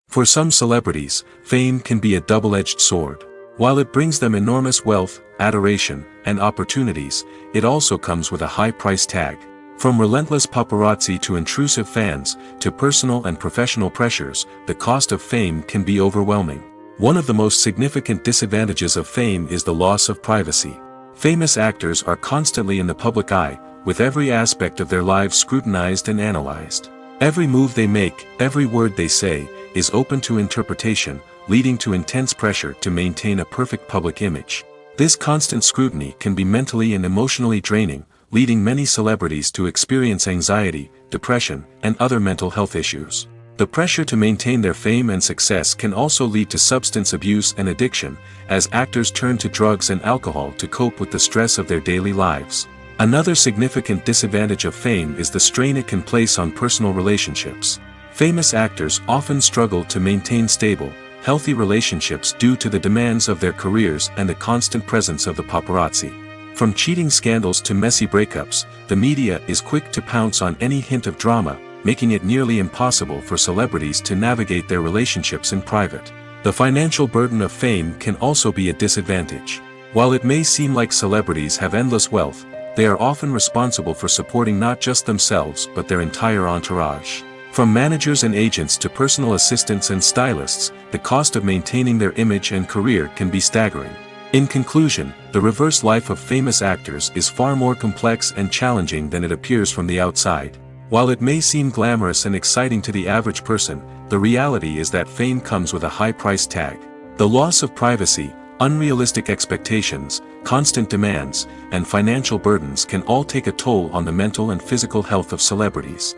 For some celebrities, fame can be a double-edged sword. While it brings them enormous wealth, adoration, and opportunities, it also comes with a high price tag. From relentless paparazzi to intrusive fans, to personal and professional pressures, the cost of fame can be overwhelming. One of the most significant disadvantages of fame is the loss of privacy. Famous actors are constantly in the public eye, with every aspect of their lives scrutinized and analyzed. Every move they make, every word they say, is open to interpretation, leading to intense pressure to maintain a perfect public image. This constant scrutiny can be mentally and emotionally draining, leading many celebrities to experience anxiety, depression, and other mental health issues. The pressure to maintain their fame and success can also lead to substance abuse and addiction, as actors turn to drugs and alcohol to cope with the stress of their daily lives. Another significant disadvantage of fame is the strain it can place on personal relationships. Famous actors often struggle to maintain stable, healthy relationships due to the demands of their careers and the constant presence of the paparazzi. From cheating scandals to messy breakups, the media is quick to pounce on any hint of drama, making it nearly impossible for celebrities to navigate their relationships in private. The financial burden of fame can also be a disadvantage. While it may seem like celebrities have endless wealth, they are often responsible for supporting not just themselves but their entire entourage. From managers and agents to personal assistants and stylists, the cost of maintaining their image and career can be staggering. In conclusion, the reverse life of famous actors is far more complex and challenging than it appears from the outside. While it may seem glamorous and exciting to the average person, the reality is that fame comes with a high price tag. The loss of privacy, unrealistic expectations, constant demands, and financial burdens can all take a toll on the mental and physical health of celebrities.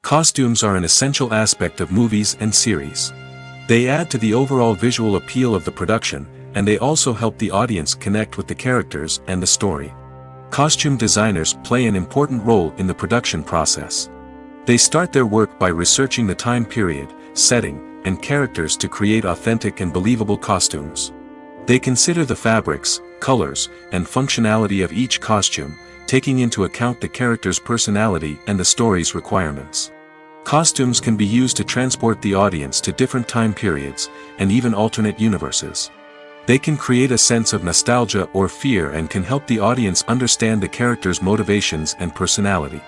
Costumes are an essential aspect of movies and series. They add to the overall visual appeal of the production, and they also help the audience connect with the characters and the story. Costume designers play an important role in the production process. They start their work by researching the time period, setting, and characters to create authentic and believable costumes. They consider the fabrics, colors, and functionality of each costume, taking into account the character's personality and the story's requirements. Costumes can be used to transport the audience to different time periods, and even alternate universes. They can create a sense of nostalgia or fear and can help the audience understand the character's motivations and personality.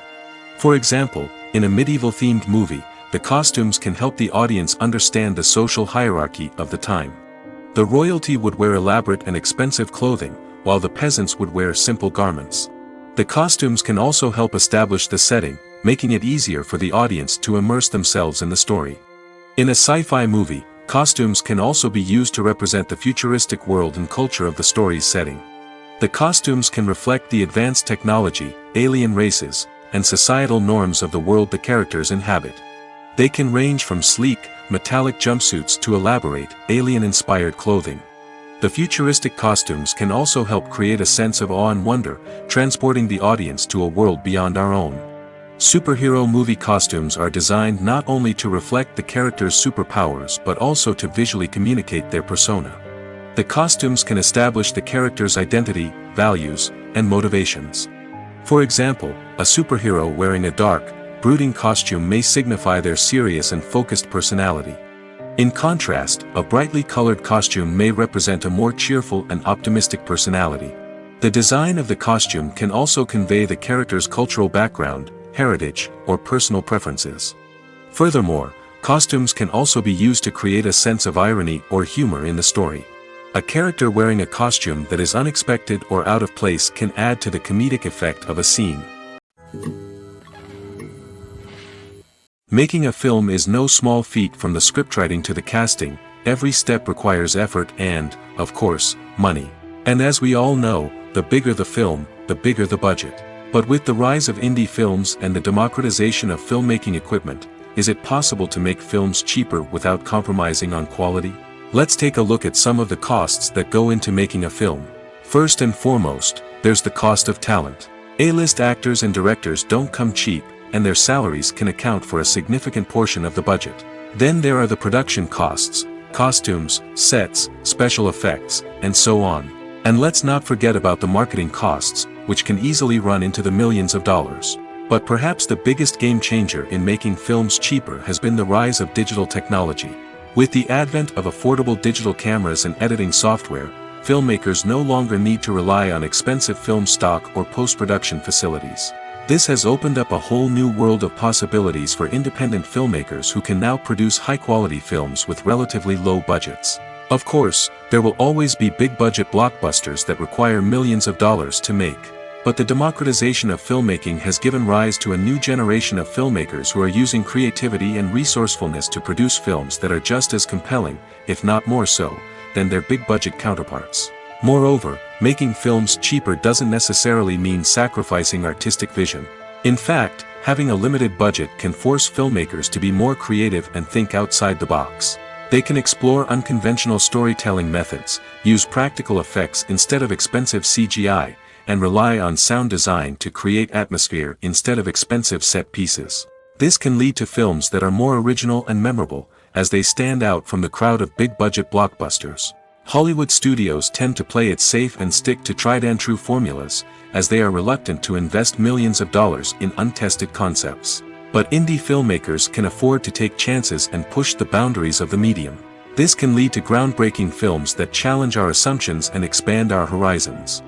For example, in a medieval-themed movie, the costumes can help the audience understand the social hierarchy of the time. The royalty would wear elaborate and expensive clothing, while the peasants would wear simple garments. The costumes can also help establish the setting, making it easier for the audience to immerse themselves in the story. In a sci-fi movie, costumes can also be used to represent the futuristic world and culture of the story's setting. The costumes can reflect the advanced technology, alien races, and societal norms of the world the characters inhabit. They can range from sleek, metallic jumpsuits to elaborate, alien-inspired clothing. The futuristic costumes can also help create a sense of awe and wonder, transporting the audience to a world beyond our own. Superhero movie costumes are designed not only to reflect the character's superpowers but also to visually communicate their persona. The costumes can establish the character's identity, values, and motivations. For example, a superhero wearing a dark, brooding costume may signify their serious and focused personality. In contrast, a brightly colored costume may represent a more cheerful and optimistic personality. The design of the costume can also convey the character's cultural background, heritage, or personal preferences. Furthermore, costumes can also be used to create a sense of irony or humor in the story. A character wearing a costume that is unexpected or out of place can add to the comedic effect of a scene. Making a film is no small feat. From the scriptwriting to the casting, every step requires effort and, of course, money. And as we all know, the bigger the film, the bigger the budget. But with the rise of indie films and the democratization of filmmaking equipment, is it possible to make films cheaper without compromising on quality? Let's take a look at some of the costs that go into making a film. First and foremost, there's the cost of talent. A-list actors and directors don't come cheap, and their salaries can account for a significant portion of the budget. Then there are the production costs, costumes, sets, special effects, and so on. And let's not forget about the marketing costs, which can easily run into the millions of dollars. But perhaps the biggest game changer in making films cheaper has been the rise of digital technology. With the advent of affordable digital cameras and editing software, filmmakers no longer need to rely on expensive film stock or post-production facilities. This has opened up a whole new world of possibilities for independent filmmakers who can now produce high-quality films with relatively low budgets. Of course, there will always be big-budget blockbusters that require millions of dollars to make. But the democratization of filmmaking has given rise to a new generation of filmmakers who are using creativity and resourcefulness to produce films that are just as compelling, if not more so, than their big-budget counterparts. Moreover, making films cheaper doesn't necessarily mean sacrificing artistic vision. In fact, having a limited budget can force filmmakers to be more creative and think outside the box. They can explore unconventional storytelling methods, use practical effects instead of expensive CGI, and rely on sound design to create atmosphere instead of expensive set pieces. This can lead to films that are more original and memorable, as they stand out from the crowd of big-budget blockbusters. Hollywood studios tend to play it safe and stick to tried-and-true formulas, as they are reluctant to invest millions of dollars in untested concepts. But indie filmmakers can afford to take chances and push the boundaries of the medium. This can lead to groundbreaking films that challenge our assumptions and expand our horizons.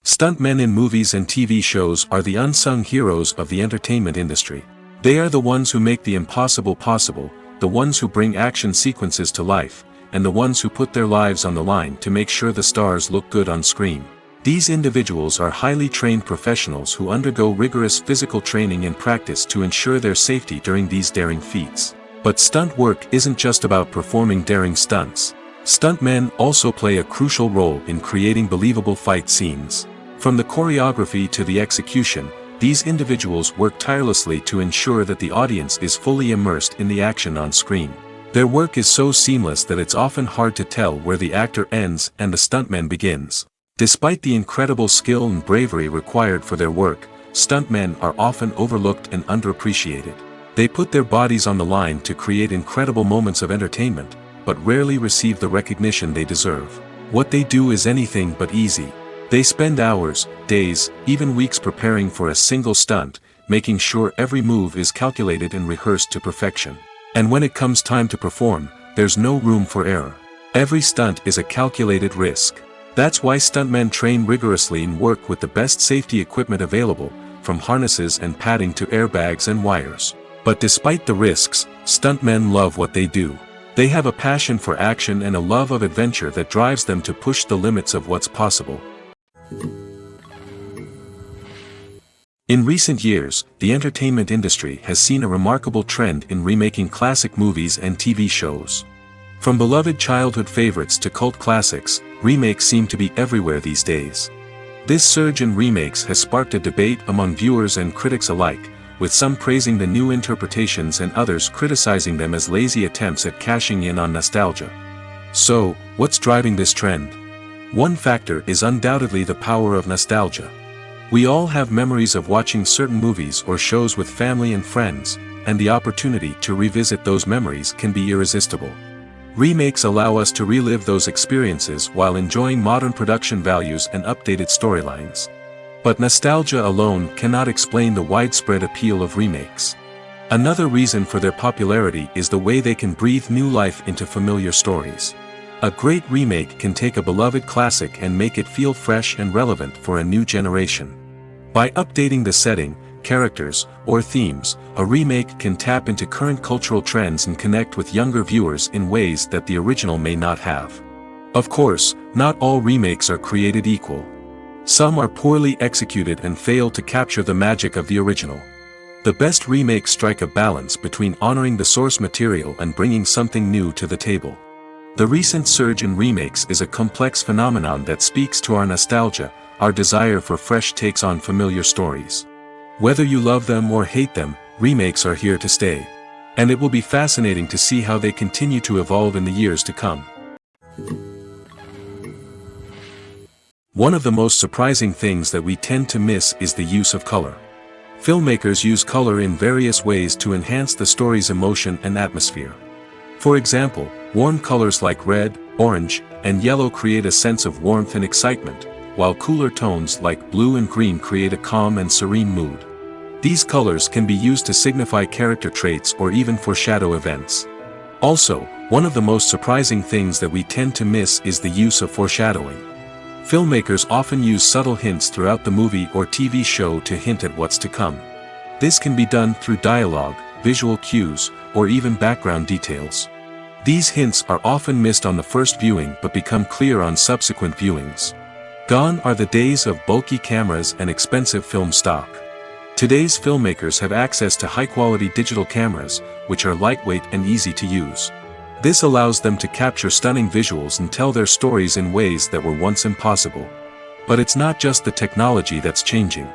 Stuntmen in movies and TV shows are the unsung heroes of the entertainment industry. They are the ones who make the impossible possible, the ones who bring action sequences to life, and the ones who put their lives on the line to make sure the stars look good on screen. These individuals are highly trained professionals who undergo rigorous physical training and practice to ensure their safety during these daring feats. But stunt work isn't just about performing daring stunts. Stuntmen also play a crucial role in creating believable fight scenes. From the choreography to the execution, these individuals work tirelessly to ensure that the audience is fully immersed in the action on screen. Their work is so seamless that it's often hard to tell where the actor ends and the stuntman begins. Despite the incredible skill and bravery required for their work, stuntmen are often overlooked and underappreciated. They put their bodies on the line to create incredible moments of entertainment, but rarely receive the recognition they deserve. What they do is anything but easy. They spend hours, days, even weeks preparing for a single stunt, making sure every move is calculated and rehearsed to perfection. And when it comes time to perform, there's no room for error. Every stunt is a calculated risk. That's why stuntmen train rigorously and work with the best safety equipment available, from harnesses and padding to airbags and wires. But despite the risks, stuntmen love what they do. They have a passion for action and a love of adventure that drives them to push the limits of what's possible. In recent years, the entertainment industry has seen a remarkable trend in remaking classic movies and TV shows. From beloved childhood favorites to cult classics, remakes seem to be everywhere these days. This surge in remakes has sparked a debate among viewers and critics alike, with some praising the new interpretations and others criticizing them as lazy attempts at cashing in on nostalgia. So, what's driving this trend? One factor is undoubtedly the power of nostalgia. We all have memories of watching certain movies or shows with family and friends, and the opportunity to revisit those memories can be irresistible. Remakes allow us to relive those experiences while enjoying modern production values and updated storylines. But nostalgia alone cannot explain the widespread appeal of remakes. Another reason for their popularity is the way they can breathe new life into familiar stories. A great remake can take a beloved classic and make it feel fresh and relevant for a new generation. By updating the setting, characters, or themes, a remake can tap into current cultural trends and connect with younger viewers in ways that the original may not have. Of course, not all remakes are created equal. Some are poorly executed and fail to capture the magic of the original. The best remakes strike a balance between honoring the source material and bringing something new to the table. The recent surge in remakes is a complex phenomenon that speaks to our nostalgia, our desire for fresh takes on familiar stories. Whether you love them or hate them, remakes are here to stay. And it will be fascinating to see how they continue to evolve in the years to come. One of the most surprising things that we tend to miss is the use of color. Filmmakers use color in various ways to enhance the story's emotion and atmosphere. For example, warm colors like red, orange, and yellow create a sense of warmth and excitement, while cooler tones like blue and green create a calm and serene mood. These colors can be used to signify character traits or even foreshadow events. Also, one of the most surprising things that we tend to miss is the use of foreshadowing. Filmmakers often use subtle hints throughout the movie or TV show to hint at what's to come. This can be done through dialogue, visual cues, or even background details. These hints are often missed on the first viewing but become clear on subsequent viewings. Gone are the days of bulky cameras and expensive film stock. Today's filmmakers have access to high-quality digital cameras, which are lightweight and easy to use. This allows them to capture stunning visuals and tell their stories in ways that were once impossible. But it's not just the technology that's changing.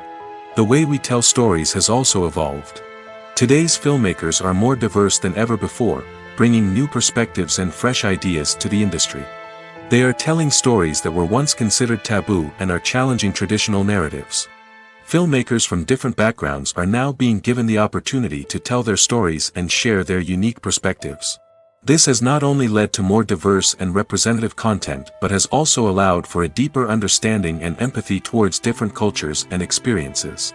The way we tell stories has also evolved. Today's filmmakers are more diverse than ever before, bringing new perspectives and fresh ideas to the industry. They are telling stories that were once considered taboo and are challenging traditional narratives. Filmmakers from different backgrounds are now being given the opportunity to tell their stories and share their unique perspectives. This has not only led to more diverse and representative content but has also allowed for a deeper understanding and empathy towards different cultures and experiences.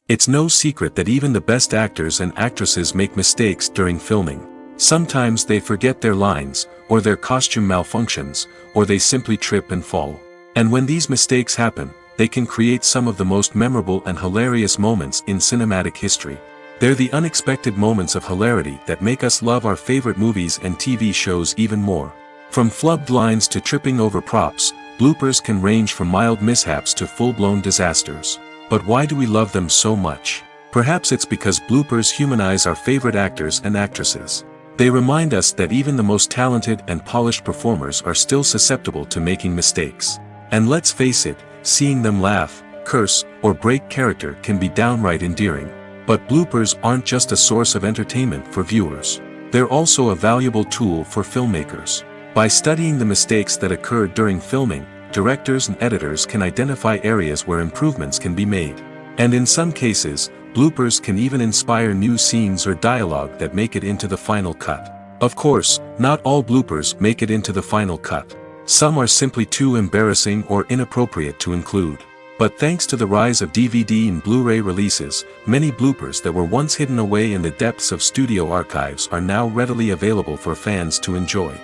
It's no secret that even the best actors and actresses make mistakes during filming. Sometimes they forget their lines, or their costume malfunctions, or they simply trip and fall. And when these mistakes happen, they can create some of the most memorable and hilarious moments in cinematic history. They're the unexpected moments of hilarity that make us love our favorite movies and TV shows even more. From flubbed lines to tripping over props, bloopers can range from mild mishaps to full-blown disasters. But why do we love them so much? Perhaps it's because bloopers humanize our favorite actors and actresses. They remind us that even the most talented and polished performers are still susceptible to making mistakes. And let's face it, seeing them laugh, curse, or break character can be downright endearing. But bloopers aren't just a source of entertainment for viewers. They're also a valuable tool for filmmakers. By studying the mistakes that occurred during filming, directors and editors can identify areas where improvements can be made. And in some cases, bloopers can even inspire new scenes or dialogue that make it into the final cut. Of course, not all bloopers make it into the final cut. Some are simply too embarrassing or inappropriate to include. But thanks to the rise of DVD and Blu-ray releases, many bloopers that were once hidden away in the depths of studio archives are now readily available for fans to enjoy.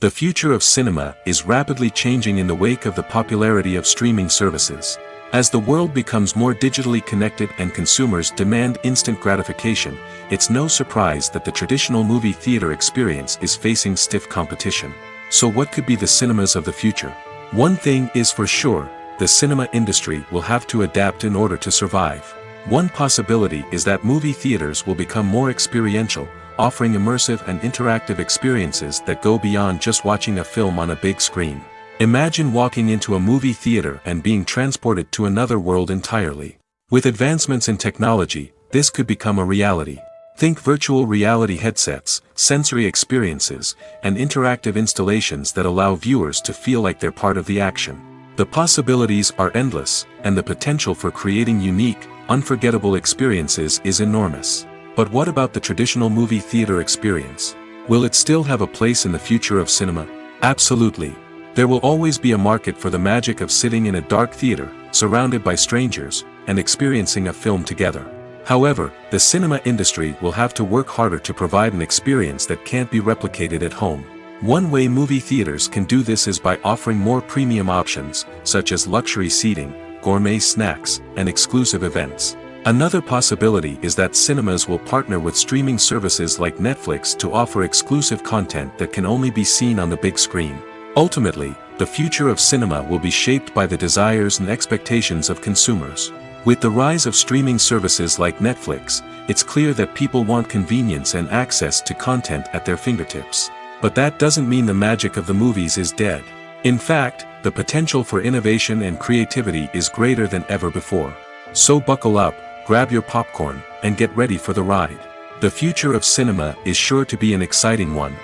The future of cinema is rapidly changing in the wake of the popularity of streaming services. As the world becomes more digitally connected and consumers demand instant gratification, it's no surprise that the traditional movie theater experience is facing stiff competition. So what could be the cinemas of the future? One thing is for sure, the cinema industry will have to adapt in order to survive. One possibility is that movie theaters will become more experiential, offering immersive and interactive experiences that go beyond just watching a film on a big screen. Imagine walking into a movie theater and being transported to another world entirely. With advancements in technology, this could become a reality. Think virtual reality headsets, sensory experiences, and interactive installations that allow viewers to feel like they're part of the action. The possibilities are endless, and the potential for creating unique, unforgettable experiences is enormous. But what about the traditional movie theater experience? Will it still have a place in the future of cinema? Absolutely. There will always be a market for the magic of sitting in a dark theater, surrounded by strangers, and experiencing a film together. However, the cinema industry will have to work harder to provide an experience that can't be replicated at home. One way movie theaters can do this is by offering more premium options, such as luxury seating, gourmet snacks, and exclusive events. Another possibility is that cinemas will partner with streaming services like Netflix to offer exclusive content that can only be seen on the big screen. Ultimately, the future of cinema will be shaped by the desires and expectations of consumers. With the rise of streaming services like Netflix, it's clear that people want convenience and access to content at their fingertips. But that doesn't mean the magic of the movies is dead. In fact, the potential for innovation and creativity is greater than ever before. So buckle up, grab your popcorn, and get ready for the ride. The future of cinema is sure to be an exciting one.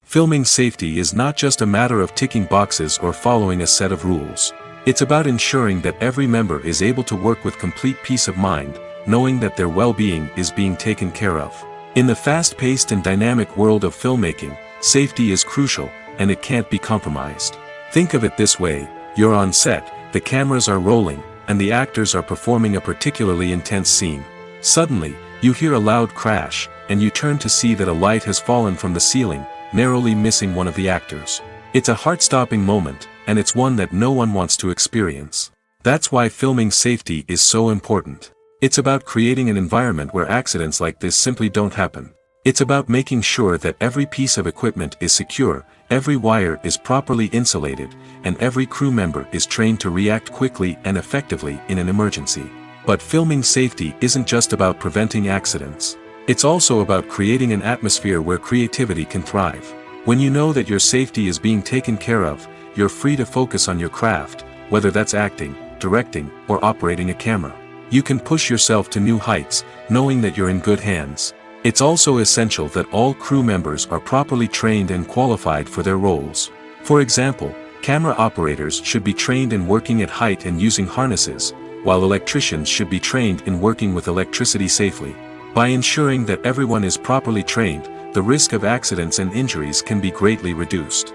Filming safety is not just a matter of ticking boxes or following a set of rules. It's about ensuring that every member is able to work with complete peace of mind, knowing that their well-being is being taken care of. In the fast-paced and dynamic world of filmmaking, safety is crucial, and it can't be compromised. Think of it this way: you're on set, the cameras are rolling, and the actors are performing a particularly intense scene. Suddenly, you hear a loud crash, and you turn to see that a light has fallen from the ceiling, narrowly missing one of the actors. It's a heart-stopping moment, and it's one that no one wants to experience. That's why filming safety is so important. It's about creating an environment where accidents like this simply don't happen. It's about making sure that every piece of equipment is secure, every wire is properly insulated, and every crew member is trained to react quickly and effectively in an emergency. But filming safety isn't just about preventing accidents. It's also about creating an atmosphere where creativity can thrive. When you know that your safety is being taken care of, you're free to focus on your craft, whether that's acting, directing, or operating a camera. You can push yourself to new heights, knowing that you're in good hands. It's also essential that all crew members are properly trained and qualified for their roles. For example, camera operators should be trained in working at height and using harnesses, while electricians should be trained in working with electricity safely. By ensuring that everyone is properly trained, the risk of accidents and injuries can be greatly reduced.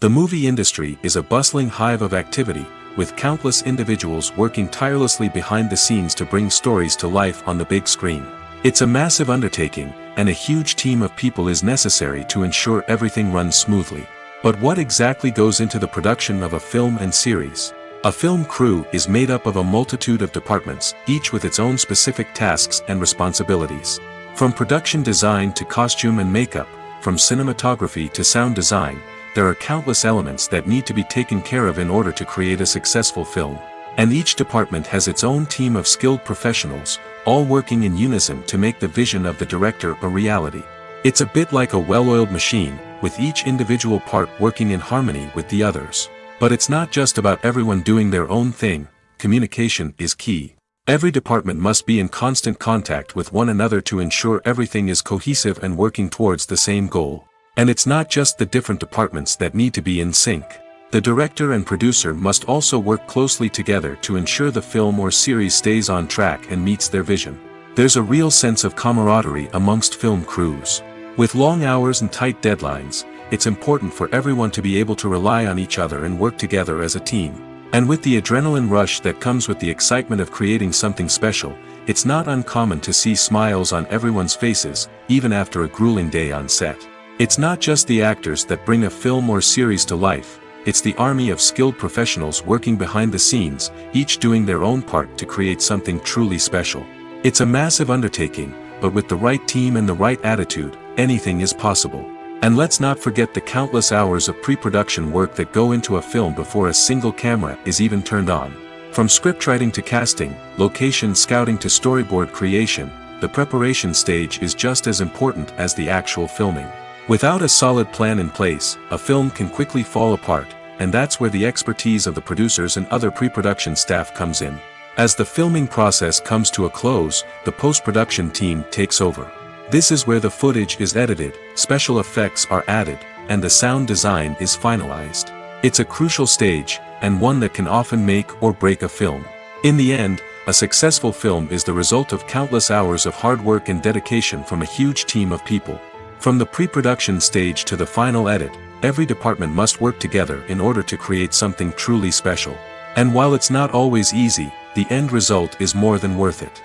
The movie industry is a bustling hive of activity, with countless individuals working tirelessly behind the scenes to bring stories to life on the big screen. It's a massive undertaking, and a huge team of people is necessary to ensure everything runs smoothly. But what exactly goes into the production of a film and series? A film crew is made up of a multitude of departments, each with its own specific tasks and responsibilities. From production design to costume and makeup, from cinematography to sound design, there are countless elements that need to be taken care of in order to create a successful film. And each department has its own team of skilled professionals, all working in unison to make the vision of the director a reality. It's a bit like a well-oiled machine, with each individual part working in harmony with the others. But it's not just about everyone doing their own thing. Communication is key. Every department must be in constant contact with one another to ensure everything is cohesive and working towards the same goal. And it's not just the different departments that need to be in sync. The director and producer must also work closely together to ensure the film or series stays on track and meets their vision. There's a real sense of camaraderie amongst film crews. With long hours and tight deadlines, it's important for everyone to be able to rely on each other and work together as a team. And with the adrenaline rush that comes with the excitement of creating something special, it's not uncommon to see smiles on everyone's faces, even after a grueling day on set. It's not just the actors that bring a film or series to life, it's the army of skilled professionals working behind the scenes, each doing their own part to create something truly special. It's a massive undertaking, but with the right team and the right attitude, anything is possible. And let's not forget the countless hours of pre-production work that go into a film before a single camera is even turned on. From scriptwriting to casting, location scouting to storyboard creation, the preparation stage is just as important as the actual filming. Without a solid plan in place, a film can quickly fall apart, and that's where the expertise of the producers and other pre-production staff comes in. As the filming process comes to a close, the post-production team takes over. This is where the footage is edited, special effects are added, and the sound design is finalized. It's a crucial stage, and one that can often make or break a film. In the end, a successful film is the result of countless hours of hard work and dedication from a huge team of people. From the pre-production stage to the final edit, every department must work together in order to create something truly special. And while it's not always easy, the end result is more than worth it.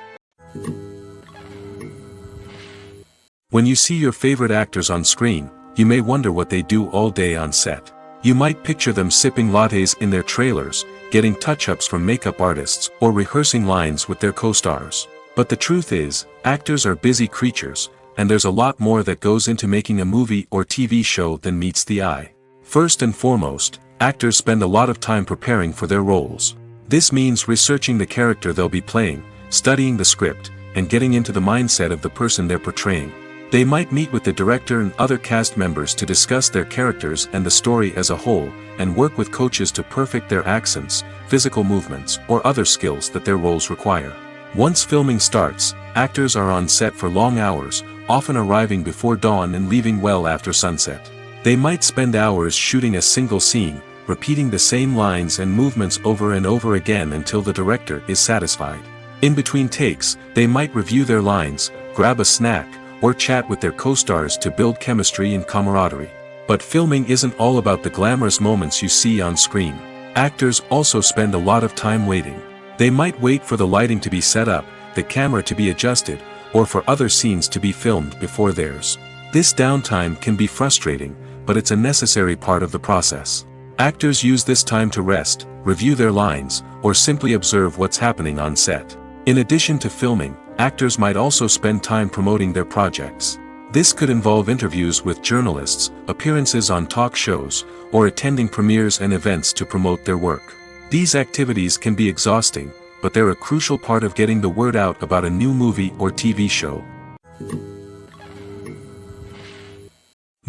When you see your favorite actors on screen, you may wonder what they do all day on set. You might picture them sipping lattes in their trailers, getting touch-ups from makeup artists, or rehearsing lines with their co-stars. But the truth is, actors are busy creatures, and there's a lot more that goes into making a movie or TV show than meets the eye. First and foremost, actors spend a lot of time preparing for their roles. This means researching the character they'll be playing, studying the script, and getting into the mindset of the person they're portraying. They might meet with the director and other cast members to discuss their characters and the story as a whole, and work with coaches to perfect their accents, physical movements, or other skills that their roles require. Once filming starts, actors are on set for long hours, often arriving before dawn and leaving well after sunset. They might spend hours shooting a single scene, repeating the same lines and movements over and over again until the director is satisfied. In between takes, they might review their lines, grab a snack, or chat with their co-stars to build chemistry and camaraderie. But filming isn't all about the glamorous moments you see on screen. Actors also spend a lot of time waiting. They might wait for the lighting to be set up, the camera to be adjusted, or for other scenes to be filmed before theirs. This downtime can be frustrating, but it's a necessary part of the process. Actors use this time to rest, review their lines, or simply observe what's happening on set. In addition to filming, actors might also spend time promoting their projects. This could involve interviews with journalists, appearances on talk shows, or attending premieres and events to promote their work. These activities can be exhausting, but they're a crucial part of getting the word out about a new movie or TV show.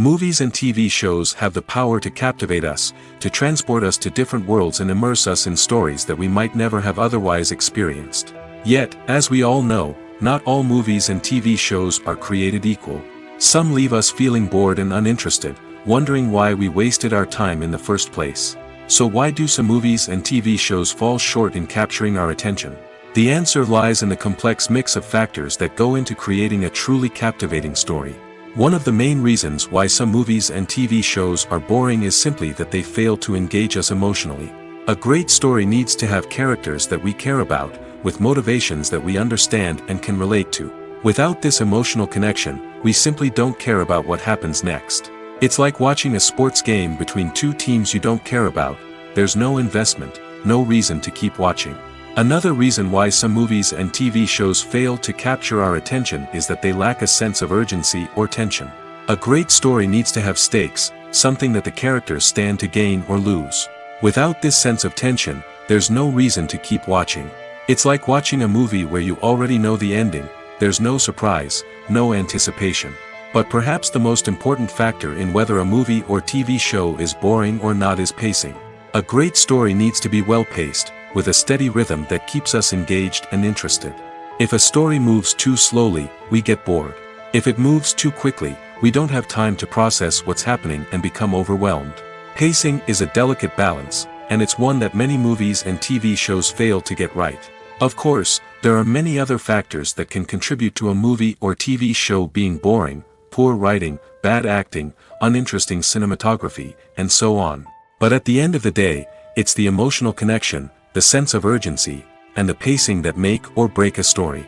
Movies and TV shows have the power to captivate us, to transport us to different worlds and immerse us in stories that we might never have otherwise experienced. Yet, as we all know, not all movies and TV shows are created equal. Some leave us feeling bored and uninterested, wondering why we wasted our time in the first place. So why do some movies and TV shows fall short in capturing our attention? The answer lies in the complex mix of factors that go into creating a truly captivating story. One of the main reasons why some movies and TV shows are boring is simply that they fail to engage us emotionally. A great story needs to have characters that we care about, with motivations that we understand and can relate to. Without this emotional connection, we simply don't care about what happens next. It's like watching a sports game between two teams you don't care about. There's no investment, no reason to keep watching. Another reason why some movies and TV shows fail to capture our attention is that they lack a sense of urgency or tension. A great story needs to have stakes, something that the characters stand to gain or lose. Without this sense of tension, there's no reason to keep watching. It's like watching a movie where you already know the ending, there's no surprise, no anticipation. But perhaps the most important factor in whether a movie or TV show is boring or not is pacing. A great story needs to be well-paced, with a steady rhythm that keeps us engaged and interested. If a story moves too slowly, we get bored. If it moves too quickly, we don't have time to process what's happening and become overwhelmed. Pacing is a delicate balance, and it's one that many movies and TV shows fail to get right. Of course, There are many other factors that can contribute to a movie or TV show being boring: poor writing, bad acting, uninteresting cinematography, and so on. But at the end of the day, it's the emotional connection, the sense of urgency, and the pacing that make or break a story.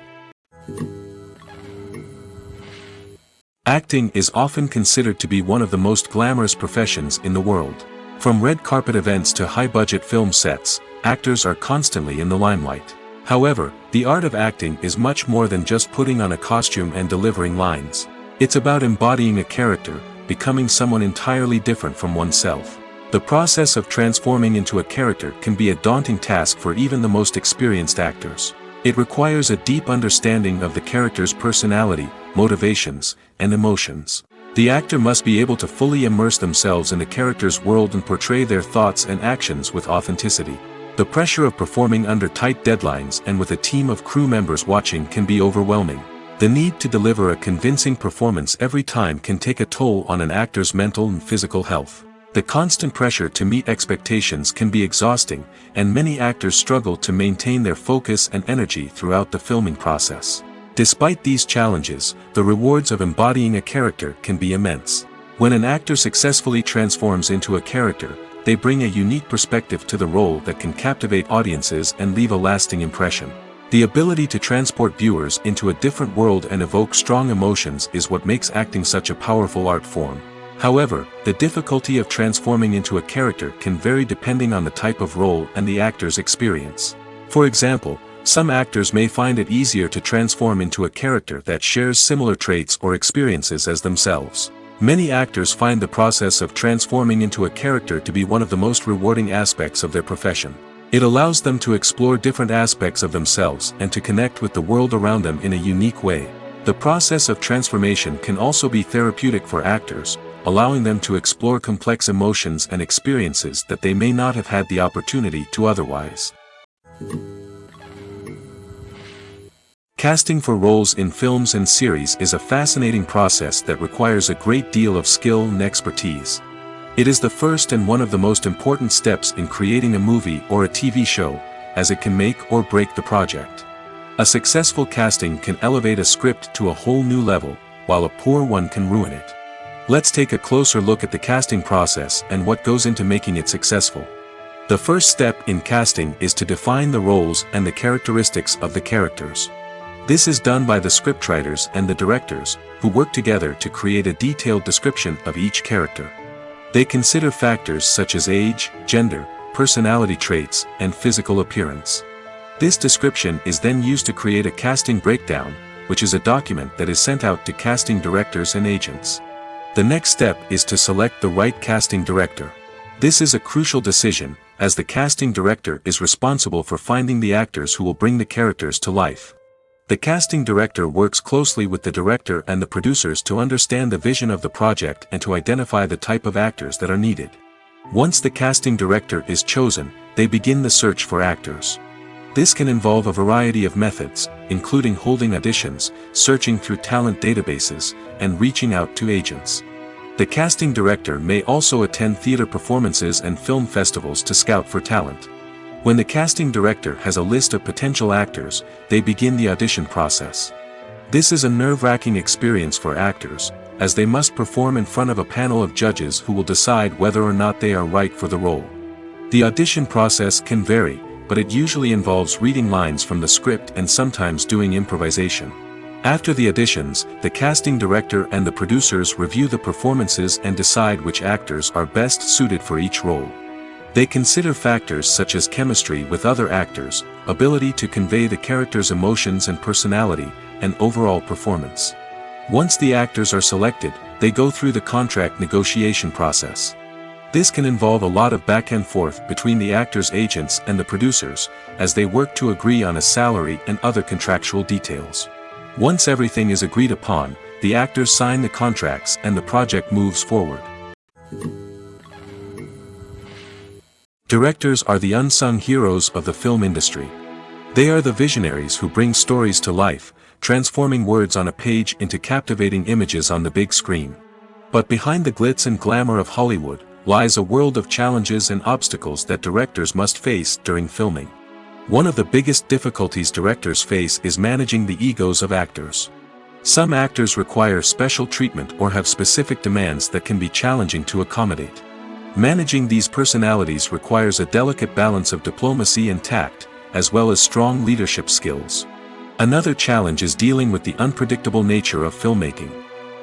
Acting is often considered to be one of the most glamorous professions in the world. From red carpet events to high-budget film sets, actors are constantly in the limelight. However, the art of acting is much more than just putting on a costume and delivering lines. It's about embodying a character, becoming someone entirely different from oneself. The process of transforming into a character can be a daunting task for even the most experienced actors. It requires a deep understanding of the character's personality, motivations, and emotions. The actor must be able to fully immerse themselves in the character's world and portray their thoughts and actions with authenticity. The pressure of performing under tight deadlines and with a team of crew members watching can be overwhelming. The need to deliver a convincing performance every time can take a toll on an actor's mental and physical health. The constant pressure to meet expectations can be exhausting, and many actors struggle to maintain their focus and energy throughout the filming process. Despite these challenges, the rewards of embodying a character can be immense. When an actor successfully transforms into a character, they bring a unique perspective to the role that can captivate audiences and leave a lasting impression. The ability to transport viewers into a different world and evoke strong emotions is what makes acting such a powerful art form. However, the difficulty of transforming into a character can vary depending on the type of role and the actor's experience. For example, some actors may find it easier to transform into a character that shares similar traits or experiences as themselves. Many actors find the process of transforming into a character to be one of the most rewarding aspects of their profession. It allows them to explore different aspects of themselves and to connect with the world around them in a unique way. The process of transformation can also be therapeutic for actors, allowing them to explore complex emotions and experiences that they may not have had the opportunity to otherwise. Casting for roles in films and series is a fascinating process that requires a great deal of skill and expertise. It is the first and one of the most important steps in creating a movie or a TV show, as it can make or break the project. A successful casting can elevate a script to a whole new level, while a poor one can ruin it. Let's take a closer look at the casting process and what goes into making it successful. The first step in casting is to define the roles and the characteristics of the characters. This is done by the scriptwriters and the directors, who work together to create a detailed description of each character. They consider factors such as age, gender, personality traits, and physical appearance. This description is then used to create a casting breakdown, which is a document that is sent out to casting directors and agents. The next step is to select the right casting director. This is a crucial decision, as the casting director is responsible for finding the actors who will bring the characters to life. The casting director works closely with the director and the producers to understand the vision of the project and to identify the type of actors that are needed. Once the casting director is chosen, they begin the search for actors. This can involve a variety of methods, including holding auditions, searching through talent databases, and reaching out to agents. The casting director may also attend theater performances and film festivals to scout for talent. When the casting director has a list of potential actors, they begin the audition process. This is a nerve-wracking experience for actors, as they must perform in front of a panel of judges who will decide whether or not they are right for the role. The audition process can vary, but it usually involves reading lines from the script and sometimes doing improvisation. After the auditions, the casting director and the producers review the performances and decide which actors are best suited for each role. They consider factors such as chemistry with other actors, ability to convey the character's emotions and personality, and overall performance. Once the actors are selected, they go through the contract negotiation process. This can involve a lot of back and forth between the actors' agents and the producers, as they work to agree on a salary and other contractual details. Once everything is agreed upon, the actors sign the contracts and the project moves forward. Directors are the unsung heroes of the film industry. They are the visionaries who bring stories to life, transforming words on a page into captivating images on the big screen. But behind the glitz and glamour of Hollywood lies a world of challenges and obstacles that directors must face during filming. One of the biggest difficulties directors face is managing the egos of actors. Some actors require special treatment or have specific demands that can be challenging to accommodate. Managing these personalities requires a delicate balance of diplomacy and tact, as well as strong leadership skills. Another challenge is dealing with the unpredictable nature of filmmaking.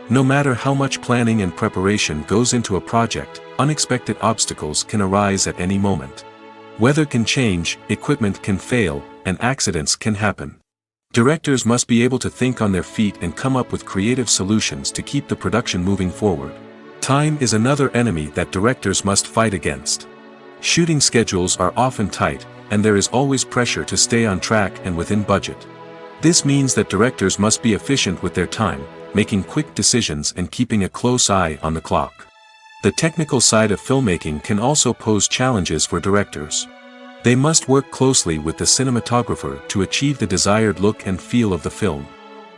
No matter how much planning and preparation goes into a project, unexpected obstacles can arise at any moment. Weather can change, equipment can fail, and accidents can happen. Directors must be able to think on their feet and come up with creative solutions to keep the production moving forward. Time is another enemy that directors must fight against. Shooting schedules are often tight, and there is always pressure to stay on track and within budget. This means that directors must be efficient with their time, making quick decisions and keeping a close eye on the clock. The technical side of filmmaking can also pose challenges for directors. They must work closely with the cinematographer to achieve the desired look and feel of the film.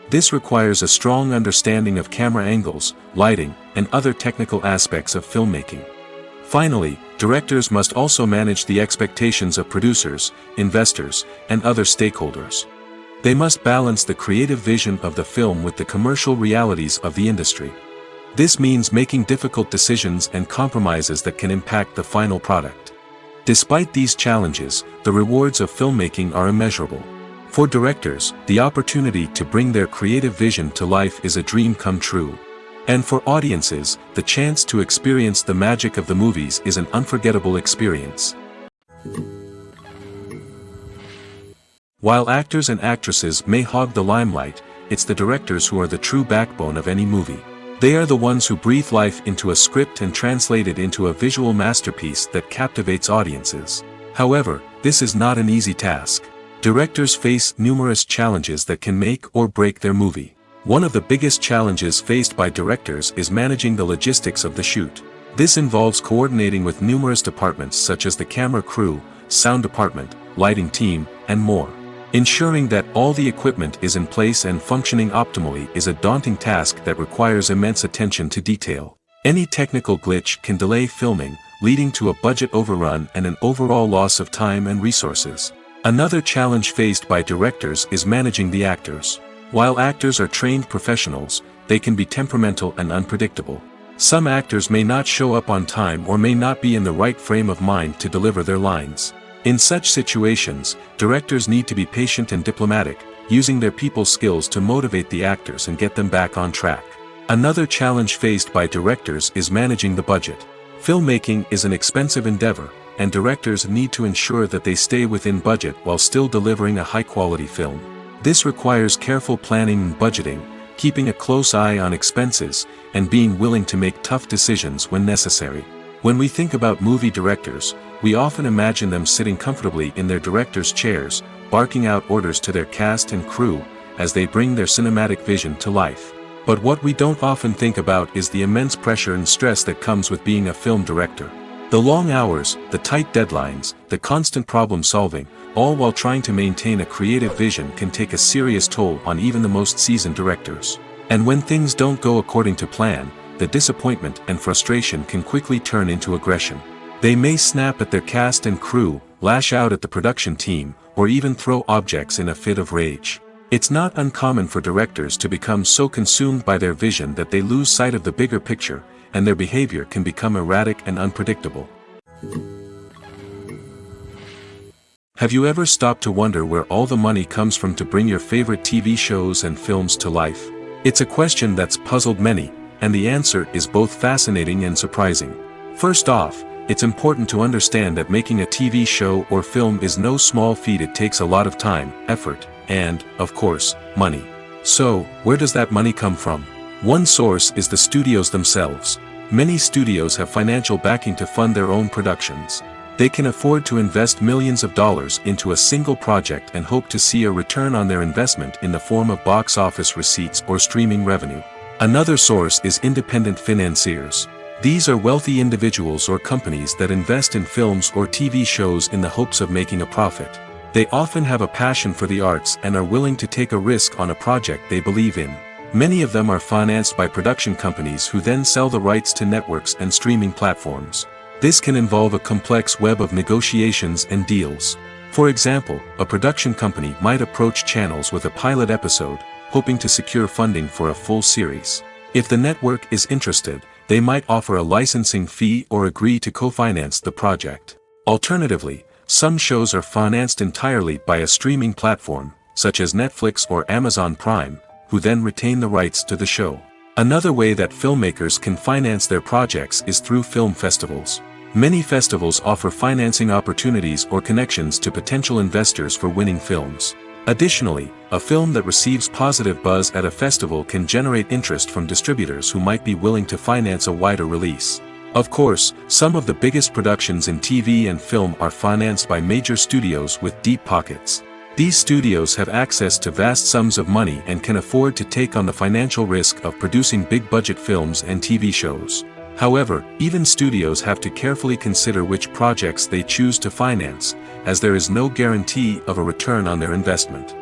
This requires a strong understanding of camera angles, lighting, and other technical aspects of filmmaking. Finally, directors must also manage the expectations of producers, investors, and other stakeholders. They must balance the creative vision of the film with the commercial realities of the industry. This means making difficult decisions and compromises that can impact the final product. Despite these challenges, the rewards of filmmaking are immeasurable. For directors, the opportunity to bring their creative vision to life is a dream come true. And for audiences, the chance to experience the magic of the movies is an unforgettable experience. While actors and actresses may hog the limelight, it's the directors who are the true backbone of any movie. They are the ones who breathe life into a script and translate it into a visual masterpiece that captivates audiences. However, this is not an easy task. Directors face numerous challenges that can make or break their movie. One of the biggest challenges faced by directors is managing the logistics of the shoot. This involves coordinating with numerous departments such as the camera crew, sound department, lighting team, and more. Ensuring that all the equipment is in place and functioning optimally is a daunting task that requires immense attention to detail. Any technical glitch can delay filming, leading to a budget overrun and an overall loss of time and resources. Another challenge faced by directors is managing the actors. While actors are trained professionals, they can be temperamental and unpredictable. Some actors may not show up on time or may not be in the right frame of mind to deliver their lines. In such situations, directors need to be patient and diplomatic, using their people skills to motivate the actors and get them back on track. Another challenge faced by directors is managing the budget. Filmmaking is an expensive endeavor, and directors need to ensure that they stay within budget while still delivering a high-quality film. This requires careful planning and budgeting, keeping a close eye on expenses, and being willing to make tough decisions when necessary. When we think about movie directors, we often imagine them sitting comfortably in their director's chairs, barking out orders to their cast and crew, as they bring their cinematic vision to life. But what we don't often think about is the immense pressure and stress that comes with being a film director. The long hours, the tight deadlines, the constant problem solving, all while trying to maintain a creative vision can take a serious toll on even the most seasoned directors. And when things don't go according to plan, the disappointment and frustration can quickly turn into aggression. They may snap at their cast and crew, lash out at the production team, or even throw objects in a fit of rage. It's not uncommon for directors to become so consumed by their vision that they lose sight of the bigger picture, and their behavior can become erratic and unpredictable. Have you ever stopped to wonder where all the money comes from to bring your favorite TV shows and films to life? It's a question that's puzzled many, and the answer is both fascinating and surprising. First off, it's important to understand that making a TV show or film is no small feat. It takes a lot of time, effort, and, of course, money. So, where does that money come from? One source is the studios themselves. Many studios have financial backing to fund their own productions. They can afford to invest millions of dollars into a single project and hope to see a return on their investment in the form of box office receipts or streaming revenue. Another source is independent financiers. These are wealthy individuals or companies that invest in films or TV shows in the hopes of making a profit. They often have a passion for the arts and are willing to take a risk on a project they believe in. Many of them are financed by production companies who then sell the rights to networks and streaming platforms. This can involve a complex web of negotiations and deals. For example, a production company might approach channels with a pilot episode, hoping to secure funding for a full series. If the network is interested, they might offer a licensing fee or agree to co-finance the project. Alternatively, some shows are financed entirely by a streaming platform, such as Netflix or Amazon Prime, who then retain the rights to the show. Another way that filmmakers can finance their projects is through film festivals. Many festivals offer financing opportunities or connections to potential investors for winning films. Additionally, a film that receives positive buzz at a festival can generate interest from distributors who might be willing to finance a wider release. Of course, some of the biggest productions in TV and film are financed by major studios with deep pockets. These studios have access to vast sums of money and can afford to take on the financial risk of producing big-budget films and TV shows. However, even studios have to carefully consider which projects they choose to finance, as there is no guarantee of a return on their investment.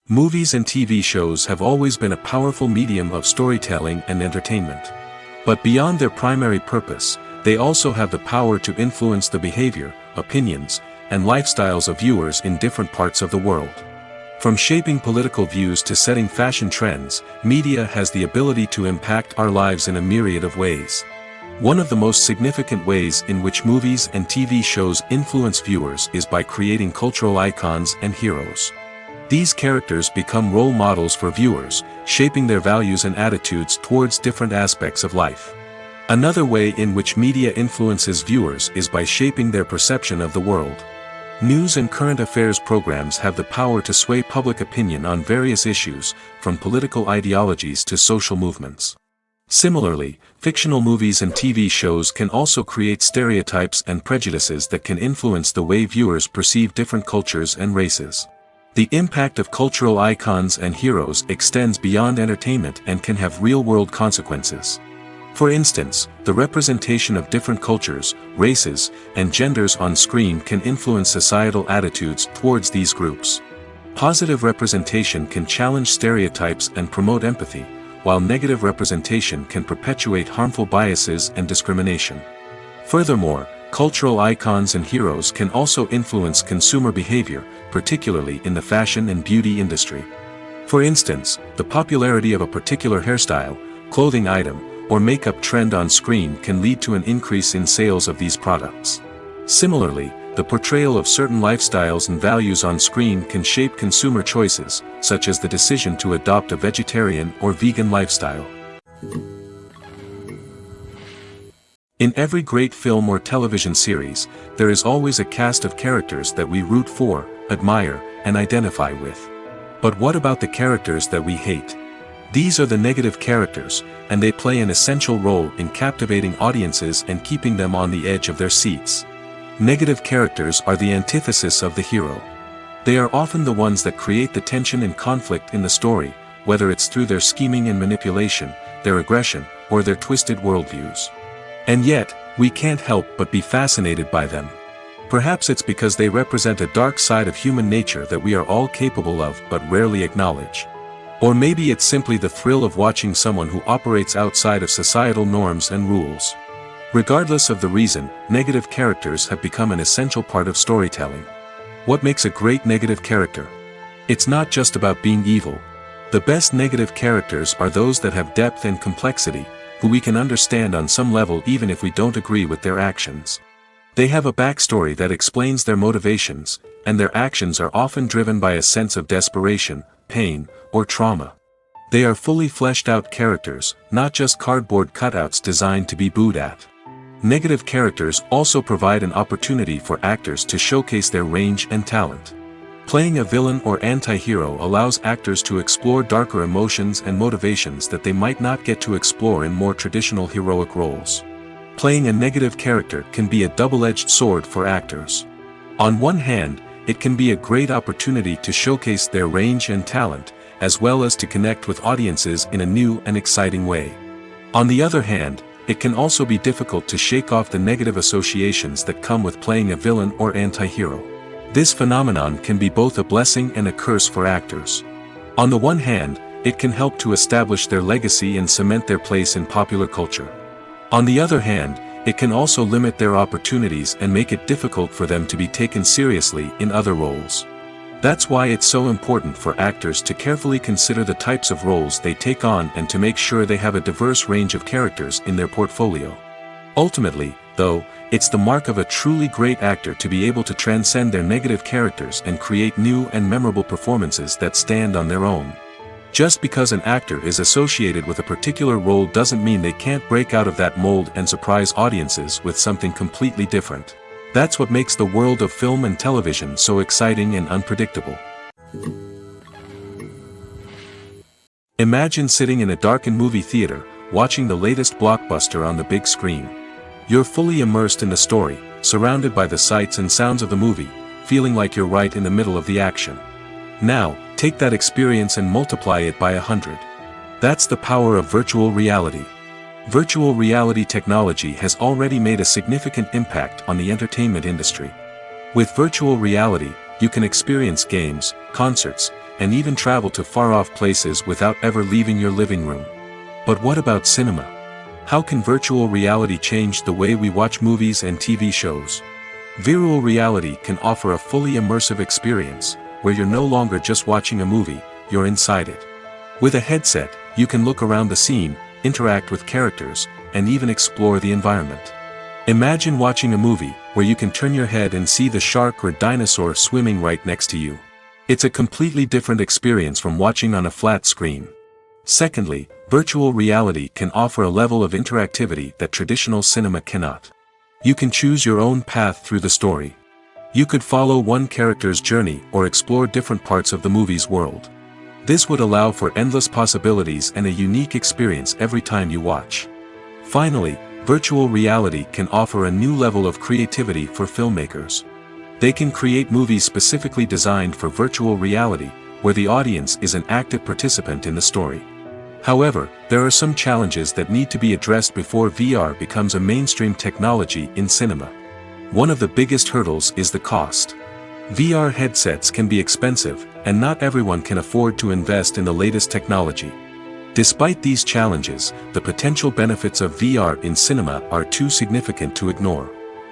Movies and TV shows have always been a powerful medium of storytelling and entertainment. But beyond their primary purpose, they also have the power to influence the behavior, opinions, and lifestyles of viewers in different parts of the world. From shaping political views to setting fashion trends, media has the ability to impact our lives in a myriad of ways. One of the most significant ways in which movies and TV shows influence viewers is by creating cultural icons and heroes. These characters become role models for viewers, shaping their values and attitudes towards different aspects of life. Another way in which media influences viewers is by shaping their perception of the world. News and current affairs programs have the power to sway public opinion on various issues, from political ideologies to social movements. Similarly, fictional movies and TV shows can also create stereotypes and prejudices that can influence the way viewers perceive different cultures and races. The impact of cultural icons and heroes extends beyond entertainment and can have real-world consequences. For instance, the representation of different cultures, races, and genders on screen can influence societal attitudes towards these groups. Positive representation can challenge stereotypes and promote empathy, while negative representation can perpetuate harmful biases and discrimination. Furthermore, cultural icons and heroes can also influence consumer behavior, particularly in the fashion and beauty industry. For instance, the popularity of a particular hairstyle, clothing item, or makeup trend on screen can lead to an increase in sales of these products. Similarly, the portrayal of certain lifestyles and values on screen can shape consumer choices, such as the decision to adopt a vegetarian or vegan lifestyle. In every great film or television series, there is always a cast of characters that we root for, admire, and identify with. But what about the characters that we hate? These are the negative characters, and they play an essential role in captivating audiences and keeping them on the edge of their seats. Negative characters are the antithesis of the hero. They are often the ones that create the tension and conflict in the story, whether it's through their scheming and manipulation, their aggression, or their twisted worldviews. And yet, we can't help but be fascinated by them. Perhaps it's because they represent a dark side of human nature that we are all capable of but rarely acknowledge. Or maybe it's simply the thrill of watching someone who operates outside of societal norms and rules. Regardless of the reason, negative characters have become an essential part of storytelling. What makes a great negative character? It's not just about being evil. The best negative characters are those that have depth and complexity, who we can understand on some level even if we don't agree with their actions. They have a backstory that explains their motivations, and their actions are often driven by a sense of desperation, pain, or trauma. They are fully fleshed out characters, not just cardboard cutouts designed to be booed at. Negative characters also provide an opportunity for actors to showcase their range and talent. Playing a villain or anti-hero allows actors to explore darker emotions and motivations that they might not get to explore in more traditional heroic roles. Playing a negative character can be a double-edged sword for actors. On one hand, it can be a great opportunity to showcase their range and talent, as well as to connect with audiences in a new and exciting way. On the other hand, it can also be difficult to shake off the negative associations that come with playing a villain or anti-hero. This phenomenon can be both a blessing and a curse for actors. On the one hand, it can help to establish their legacy and cement their place in popular culture. On the other hand, it can also limit their opportunities and make it difficult for them to be taken seriously in other roles. That's why it's so important for actors to carefully consider the types of roles they take on and to make sure they have a diverse range of characters in their portfolio. Ultimately, though, it's the mark of a truly great actor to be able to transcend their negative characters and create new and memorable performances that stand on their own. Just because an actor is associated with a particular role doesn't mean they can't break out of that mold and surprise audiences with something completely different. That's what makes the world of film and television so exciting and unpredictable. Imagine sitting in a darkened movie theater, watching the latest blockbuster on the big screen. You're fully immersed in the story, surrounded by the sights and sounds of the movie, feeling like you're right in the middle of the action. Now, take that experience and multiply it by 100. That's the power of virtual reality. Virtual reality technology has already made a significant impact on the entertainment industry. With virtual reality, you can experience games, concerts, and even travel to far-off places without ever leaving your living room. But what about cinema? How can virtual reality change the way we watch movies and TV shows? Virtual reality can offer a fully immersive experience, where you're no longer just watching a movie, you're inside it. With a headset, you can look around the scene, interact with characters, and even explore the environment. Imagine watching a movie where you can turn your head and see the shark or dinosaur swimming right next to you. It's a completely different experience from watching on a flat screen. Secondly, virtual reality can offer a level of interactivity that traditional cinema cannot. You can choose your own path through the story. You could follow one character's journey or explore different parts of the movie's world. This would allow for endless possibilities and a unique experience every time you watch. Finally, virtual reality can offer a new level of creativity for filmmakers. They can create movies specifically designed for virtual reality, where the audience is an active participant in the story. However, there are some challenges that need to be addressed before VR becomes a mainstream technology in cinema. One of the biggest hurdles is the cost. VR headsets can be expensive, and not everyone can afford to invest in the latest technology. Despite these challenges, the potential benefits of VR in cinema are too significant to ignore.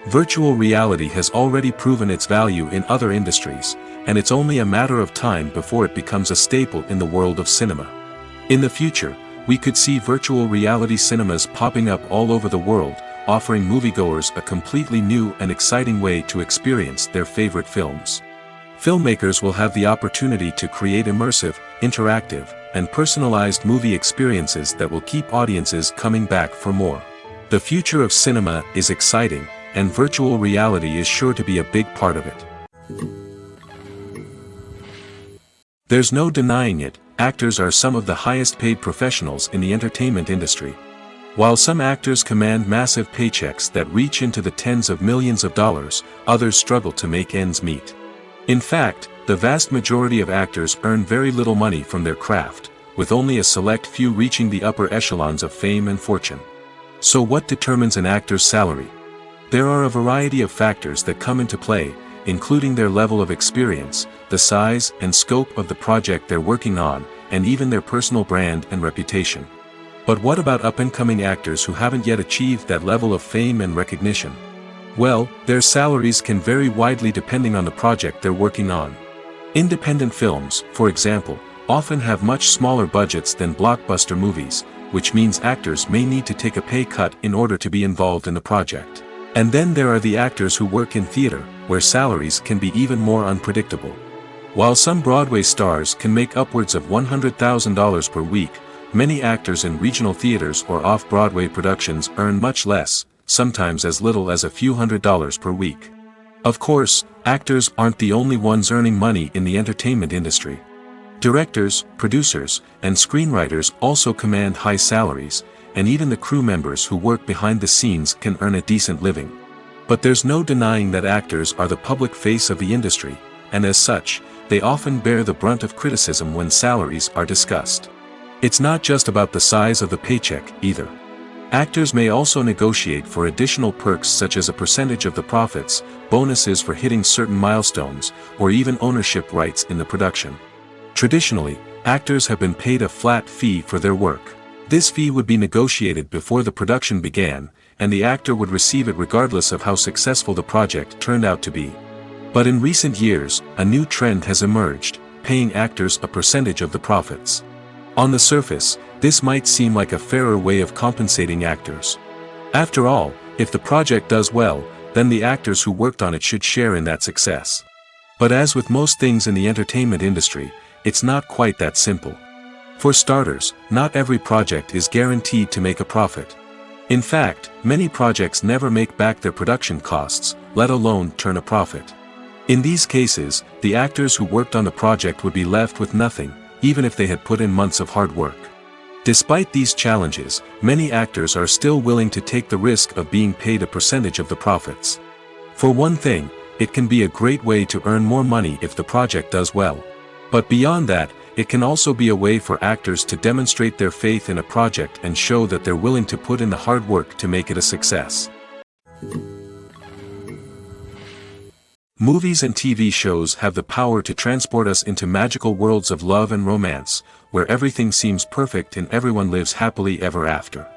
Virtual reality has already proven its value in other industries, and it's only a matter of time before it becomes a staple in the world of cinema. In the future, we could see virtual reality cinemas popping up all over the world, offering moviegoers a completely new and exciting way to experience their favorite films. Filmmakers will have the opportunity to create immersive, interactive, and personalized movie experiences that will keep audiences coming back for more. The future of cinema is exciting, and virtual reality is sure to be a big part of it. There's no denying it, actors are some of the highest paid professionals in the entertainment industry. While some actors command massive paychecks that reach into the tens of millions of dollars, others struggle to make ends meet. In fact, the vast majority of actors earn very little money from their craft, with only a select few reaching the upper echelons of fame and fortune. So what determines an actor's salary? There are a variety of factors that come into play, including their level of experience, the size and scope of the project they're working on, and even their personal brand and reputation. But what about up-and-coming actors who haven't yet achieved that level of fame and recognition? Well, their salaries can vary widely depending on the project they're working on. Independent films, for example, often have much smaller budgets than blockbuster movies, which means actors may need to take a pay cut in order to be involved in the project. And then there are the actors who work in theater, where salaries can be even more unpredictable. While some Broadway stars can make upwards of $100,000 per week, many actors in regional theaters or off-Broadway productions earn much less, sometimes as little as a few $100s per week. Of course, actors aren't the only ones earning money in the entertainment industry. Directors, producers, and screenwriters also command high salaries, and even the crew members who work behind the scenes can earn a decent living. But there's no denying that actors are the public face of the industry, and as such, they often bear the brunt of criticism when salaries are discussed. It's not just about the size of the paycheck, either. Actors may also negotiate for additional perks such as a percentage of the profits, bonuses for hitting certain milestones, or even ownership rights in the production. Traditionally, actors have been paid a flat fee for their work. This fee would be negotiated before the production began, and the actor would receive it regardless of how successful the project turned out to be. But in recent years, a new trend has emerged, paying actors a percentage of the profits. On the surface, this might seem like a fairer way of compensating actors. After all, if the project does well, then the actors who worked on it should share in that success. But as with most things in the entertainment industry, it's not quite that simple. For starters, not every project is guaranteed to make a profit. In fact, many projects never make back their production costs, let alone turn a profit. In these cases, the actors who worked on the project would be left with nothing, even if they had put in months of hard work. Despite these challenges, many actors are still willing to take the risk of being paid a percentage of the profits. For one thing, it can be a great way to earn more money if the project does well. But beyond that, it can also be a way for actors to demonstrate their faith in a project and show that they're willing to put in the hard work to make it a success. Movies and TV shows have the power to transport us into magical worlds of love and romance, where everything seems perfect and everyone lives happily ever after.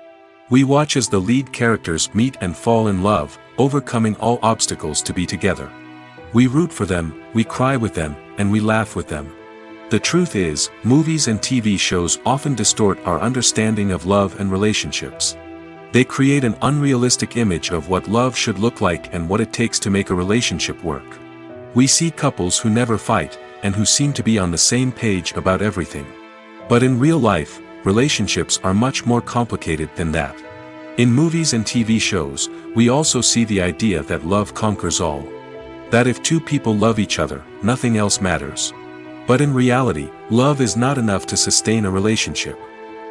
We watch as the lead characters meet and fall in love, overcoming all obstacles to be together. We root for them, we cry with them, and we laugh with them. The truth is, movies and TV shows often distort our understanding of love and relationships. They create an unrealistic image of what love should look like and what it takes to make a relationship work. We see couples who never fight, and who seem to be on the same page about everything. But in real life, relationships are much more complicated than that. In movies and TV shows, we also see the idea that love conquers all. That if two people love each other, nothing else matters. But in reality, love is not enough to sustain a relationship.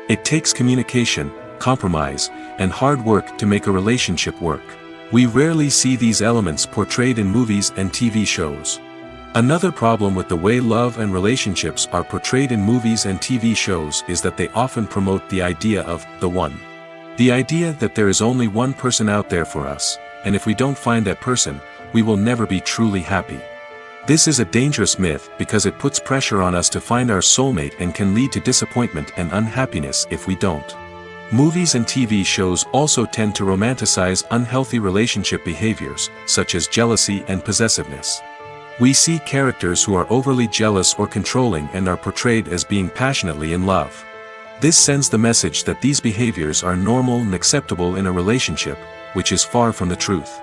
It takes communication, compromise, and hard work to make a relationship work. We rarely see these elements portrayed in movies and TV shows. Another problem with the way love and relationships are portrayed in movies and TV shows is that they often promote the idea of the one. The idea that there is only one person out there for us, and if we don't find that person, we will never be truly happy. This is a dangerous myth because it puts pressure on us to find our soulmate and can lead to disappointment and unhappiness if we don't. Movies and TV shows also tend to romanticize unhealthy relationship behaviors, such as jealousy and possessiveness. We see characters who are overly jealous or controlling and are portrayed as being passionately in love. This sends the message that these behaviors are normal and acceptable in a relationship, which is far from the truth.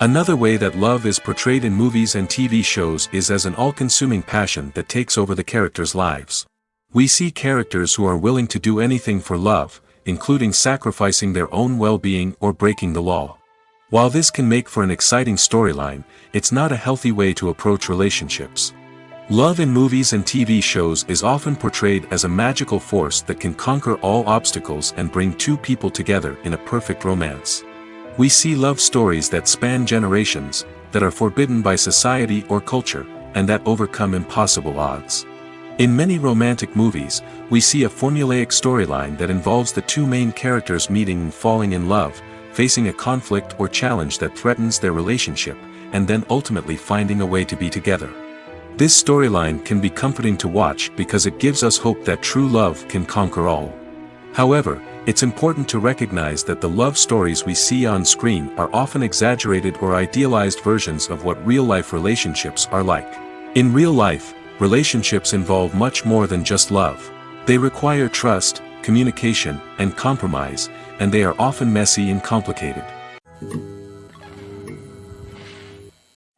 Another way that love is portrayed in movies and TV shows is as an all-consuming passion that takes over the characters' lives. We see characters who are willing to do anything for love, including sacrificing their own well-being or breaking the law. While this can make for an exciting storyline, it's not a healthy way to approach relationships. Love in movies and TV shows is often portrayed as a magical force that can conquer all obstacles and bring two people together in a perfect romance. We see love stories that span generations, that are forbidden by society or culture, and that overcome impossible odds. In many romantic movies, we see a formulaic storyline that involves the two main characters meeting and falling in love, facing a conflict or challenge that threatens their relationship, and then ultimately finding a way to be together. This storyline can be comforting to watch because it gives us hope that true love can conquer all. However, it's important to recognize that the love stories we see on screen are often exaggerated or idealized versions of what real-life relationships are like. In real life, relationships involve much more than just love. They require trust, communication, and compromise, and they are often messy and complicated.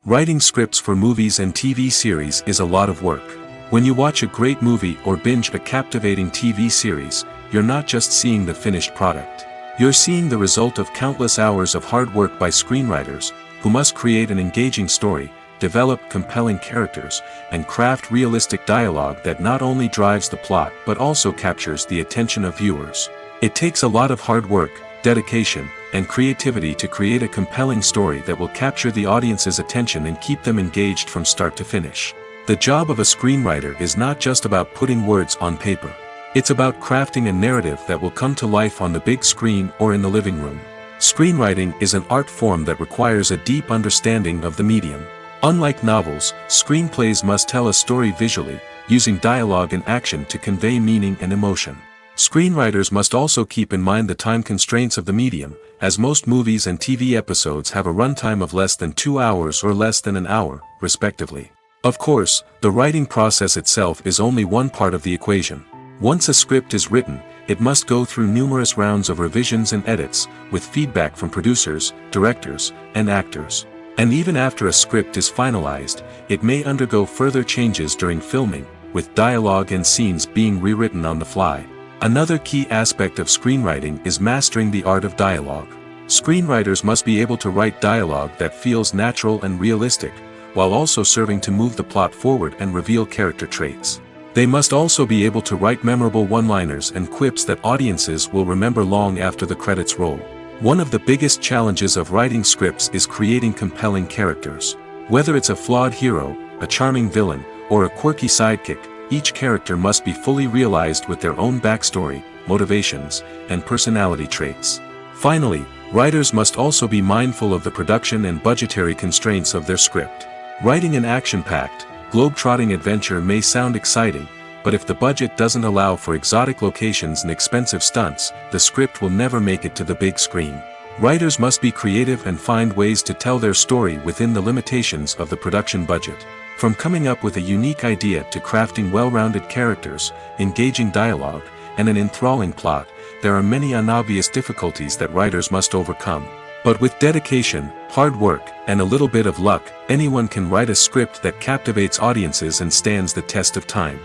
Writing scripts for movies and TV series is a lot of work. When you watch a great movie or binge a captivating TV series, you're not just seeing the finished product. You're seeing the result of countless hours of hard work by screenwriters, who must create an engaging story, develop compelling characters, and craft realistic dialogue that not only drives the plot but also captures the attention of viewers. It takes a lot of hard work, dedication, and creativity to create a compelling story that will capture the audience's attention and keep them engaged from start to finish. The job of a screenwriter is not just about putting words on paper. It's about crafting a narrative that will come to life on the big screen or in the living room. Screenwriting is an art form that requires a deep understanding of the medium. Unlike novels, screenplays must tell a story visually, using dialogue and action to convey meaning and emotion. Screenwriters must also keep in mind the time constraints of the medium, as most movies and TV episodes have a runtime of less than 2 hours or less than an hour, respectively. Of course, the writing process itself is only one part of the equation. Once a script is written, it must go through numerous rounds of revisions and edits, with feedback from producers, directors, and actors. And even after a script is finalized, it may undergo further changes during filming, with dialogue and scenes being rewritten on the fly. Another key aspect of screenwriting is mastering the art of dialogue. Screenwriters must be able to write dialogue that feels natural and realistic, while also serving to move the plot forward and reveal character traits. They must also be able to write memorable one-liners and quips that audiences will remember long after the credits roll. One of the biggest challenges of writing scripts is creating compelling characters. Whether it's a flawed hero, a charming villain, or a quirky sidekick, each character must be fully realized with their own backstory, motivations, and personality traits. Finally, writers must also be mindful of the production and budgetary constraints of their script. Writing an action-packed, globe-trotting adventure may sound exciting, but if the budget doesn't allow for exotic locations and expensive stunts, the script will never make it to the big screen. Writers must be creative and find ways to tell their story within the limitations of the production budget. From coming up with a unique idea to crafting well-rounded characters, engaging dialogue, and an enthralling plot, there are many unobvious difficulties that writers must overcome. But with dedication, hard work, and a little bit of luck, anyone can write a script that captivates audiences and stands the test of time.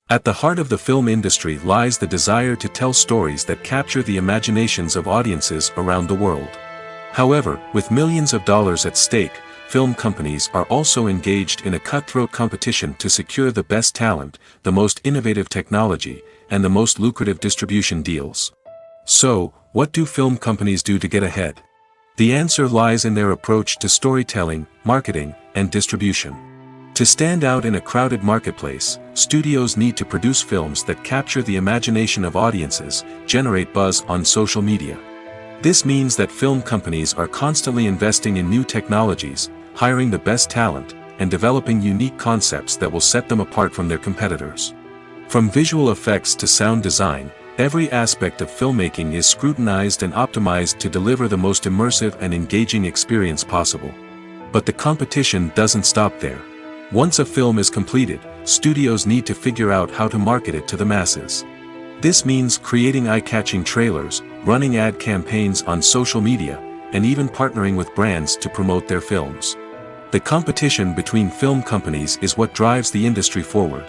At the heart of the film industry lies the desire to tell stories that capture the imaginations of audiences around the world. However, with millions of dollars at stake, film companies are also engaged in a cutthroat competition to secure the best talent, the most innovative technology, and the most lucrative distribution deals. So, what do film companies do to get ahead? The answer lies in their approach to storytelling, marketing, and distribution. To stand out in a crowded marketplace, studios need to produce films that capture the imagination of audiences, generate buzz on social media. This means that film companies are constantly investing in new technologies, hiring the best talent, and developing unique concepts that will set them apart from their competitors. From visual effects to sound design, every aspect of filmmaking is scrutinized and optimized to deliver the most immersive and engaging experience possible. But the competition doesn't stop there. Once a film is completed, studios need to figure out how to market it to the masses. This means creating eye-catching trailers, running ad campaigns on social media, and even partnering with brands to promote their films. The competition between film companies is what drives the industry forward.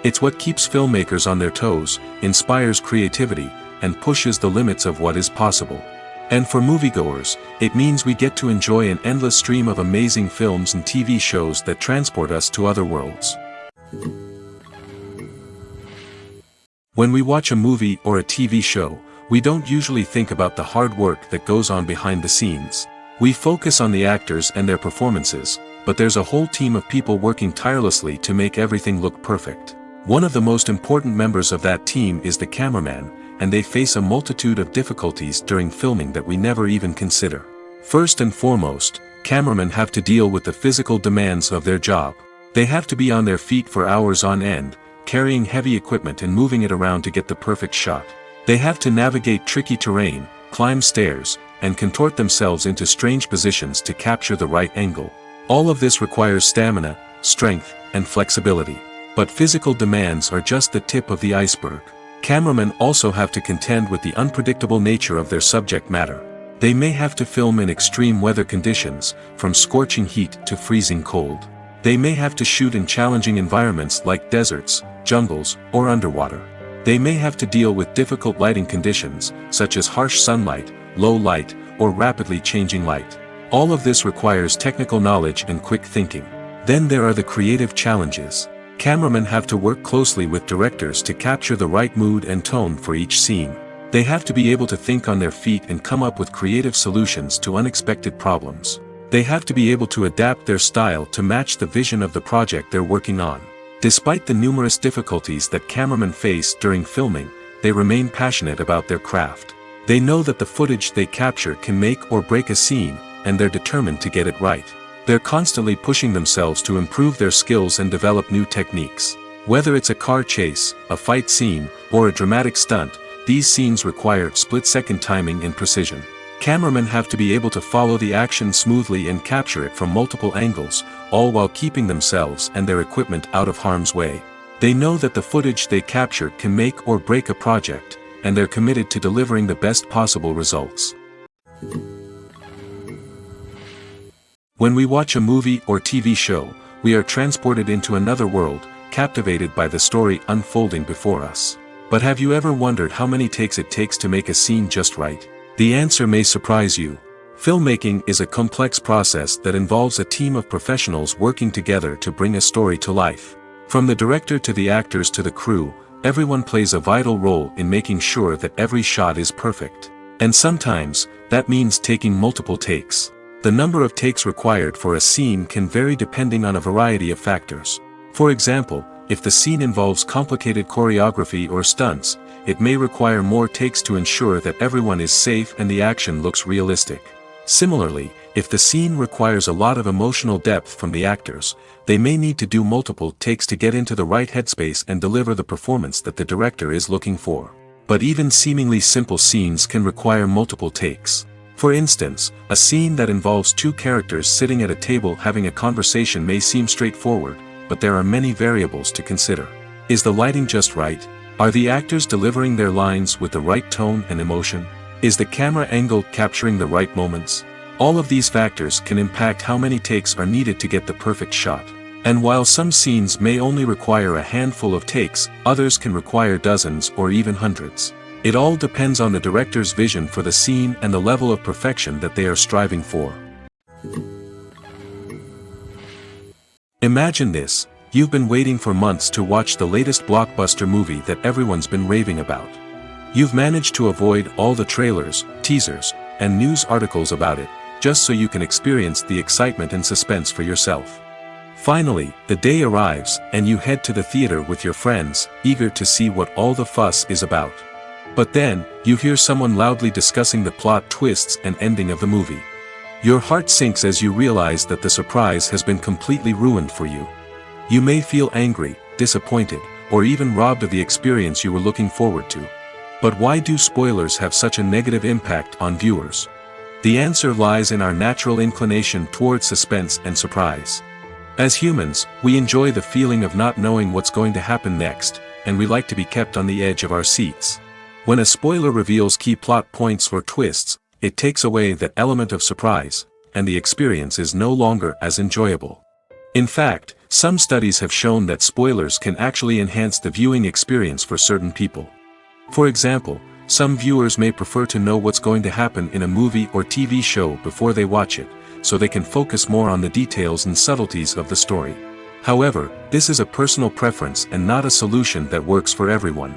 It's what keeps filmmakers on their toes, inspires creativity, and pushes the limits of what is possible. And for moviegoers, it means we get to enjoy an endless stream of amazing films and TV shows that transport us to other worlds. When we watch a movie or a TV show, we don't usually think about the hard work that goes on behind the scenes. We focus on the actors and their performances, but there's a whole team of people working tirelessly to make everything look perfect. One of the most important members of that team is the cameraman, and they face a multitude of difficulties during filming that we never even consider. First and foremost, cameramen have to deal with the physical demands of their job. They have to be on their feet for hours on end, carrying heavy equipment and moving it around to get the perfect shot. They have to navigate tricky terrain, climb stairs, and contort themselves into strange positions to capture the right angle. All of this requires stamina, strength, and flexibility. But physical demands are just the tip of the iceberg. Cameramen also have to contend with the unpredictable nature of their subject matter. They may have to film in extreme weather conditions, from scorching heat to freezing cold. They may have to shoot in challenging environments like deserts, jungles, or underwater. They may have to deal with difficult lighting conditions, such as harsh sunlight, low light, or rapidly changing light. All of this requires technical knowledge and quick thinking. Then there are the creative challenges. Cameramen have to work closely with directors to capture the right mood and tone for each scene. They have to be able to think on their feet and come up with creative solutions to unexpected problems. They have to be able to adapt their style to match the vision of the project they're working on. Despite the numerous difficulties that cameramen face during filming, they remain passionate about their craft. They know that the footage they capture can make or break a scene, and they're determined to get it right. They're constantly pushing themselves to improve their skills and develop new techniques. Whether it's a car chase, a fight scene, or a dramatic stunt, these scenes require split-second timing and precision. Cameramen have to be able to follow the action smoothly and capture it from multiple angles, all while keeping themselves and their equipment out of harm's way. They know that the footage they capture can make or break a project, and they're committed to delivering the best possible results. When we watch a movie or TV show, we are transported into another world, captivated by the story unfolding before us. But have you ever wondered how many takes it takes to make a scene just right? The answer may surprise you. Filmmaking is a complex process that involves a team of professionals working together to bring a story to life. From the director to the actors to the crew, everyone plays a vital role in making sure that every shot is perfect. And sometimes, that means taking multiple takes. The number of takes required for a scene can vary depending on a variety of factors. For example, if the scene involves complicated choreography or stunts, it may require more takes to ensure that everyone is safe and the action looks realistic. Similarly, if the scene requires a lot of emotional depth from the actors, they may need to do multiple takes to get into the right headspace and deliver the performance that the director is looking for. But even seemingly simple scenes can require multiple takes. For instance, a scene that involves two characters sitting at a table having a conversation may seem straightforward, but there are many variables to consider. Is the lighting just right? Are the actors delivering their lines with the right tone and emotion? Is the camera angle capturing the right moments? All of these factors can impact how many takes are needed to get the perfect shot. And while some scenes may only require a handful of takes, others can require dozens or even hundreds. It all depends on the director's vision for the scene and the level of perfection that they are striving for. Imagine this: you've been waiting for months to watch the latest blockbuster movie that everyone's been raving about. You've managed to avoid all the trailers, teasers, and news articles about it, just so you can experience the excitement and suspense for yourself. Finally, the day arrives, and you head to the theater with your friends, eager to see what all the fuss is about. But then, you hear someone loudly discussing the plot twists and ending of the movie. Your heart sinks as you realize that the surprise has been completely ruined for you. You may feel angry, disappointed, or even robbed of the experience you were looking forward to. But why do spoilers have such a negative impact on viewers? The answer lies in our natural inclination towards suspense and surprise. As humans, we enjoy the feeling of not knowing what's going to happen next, and we like to be kept on the edge of our seats. When a spoiler reveals key plot points or twists, it takes away that element of surprise, and the experience is no longer as enjoyable. In fact, some studies have shown that spoilers can actually enhance the viewing experience for certain people. For example, some viewers may prefer to know what's going to happen in a movie or TV show before they watch it, so they can focus more on the details and subtleties of the story. However, this is a personal preference and not a solution that works for everyone.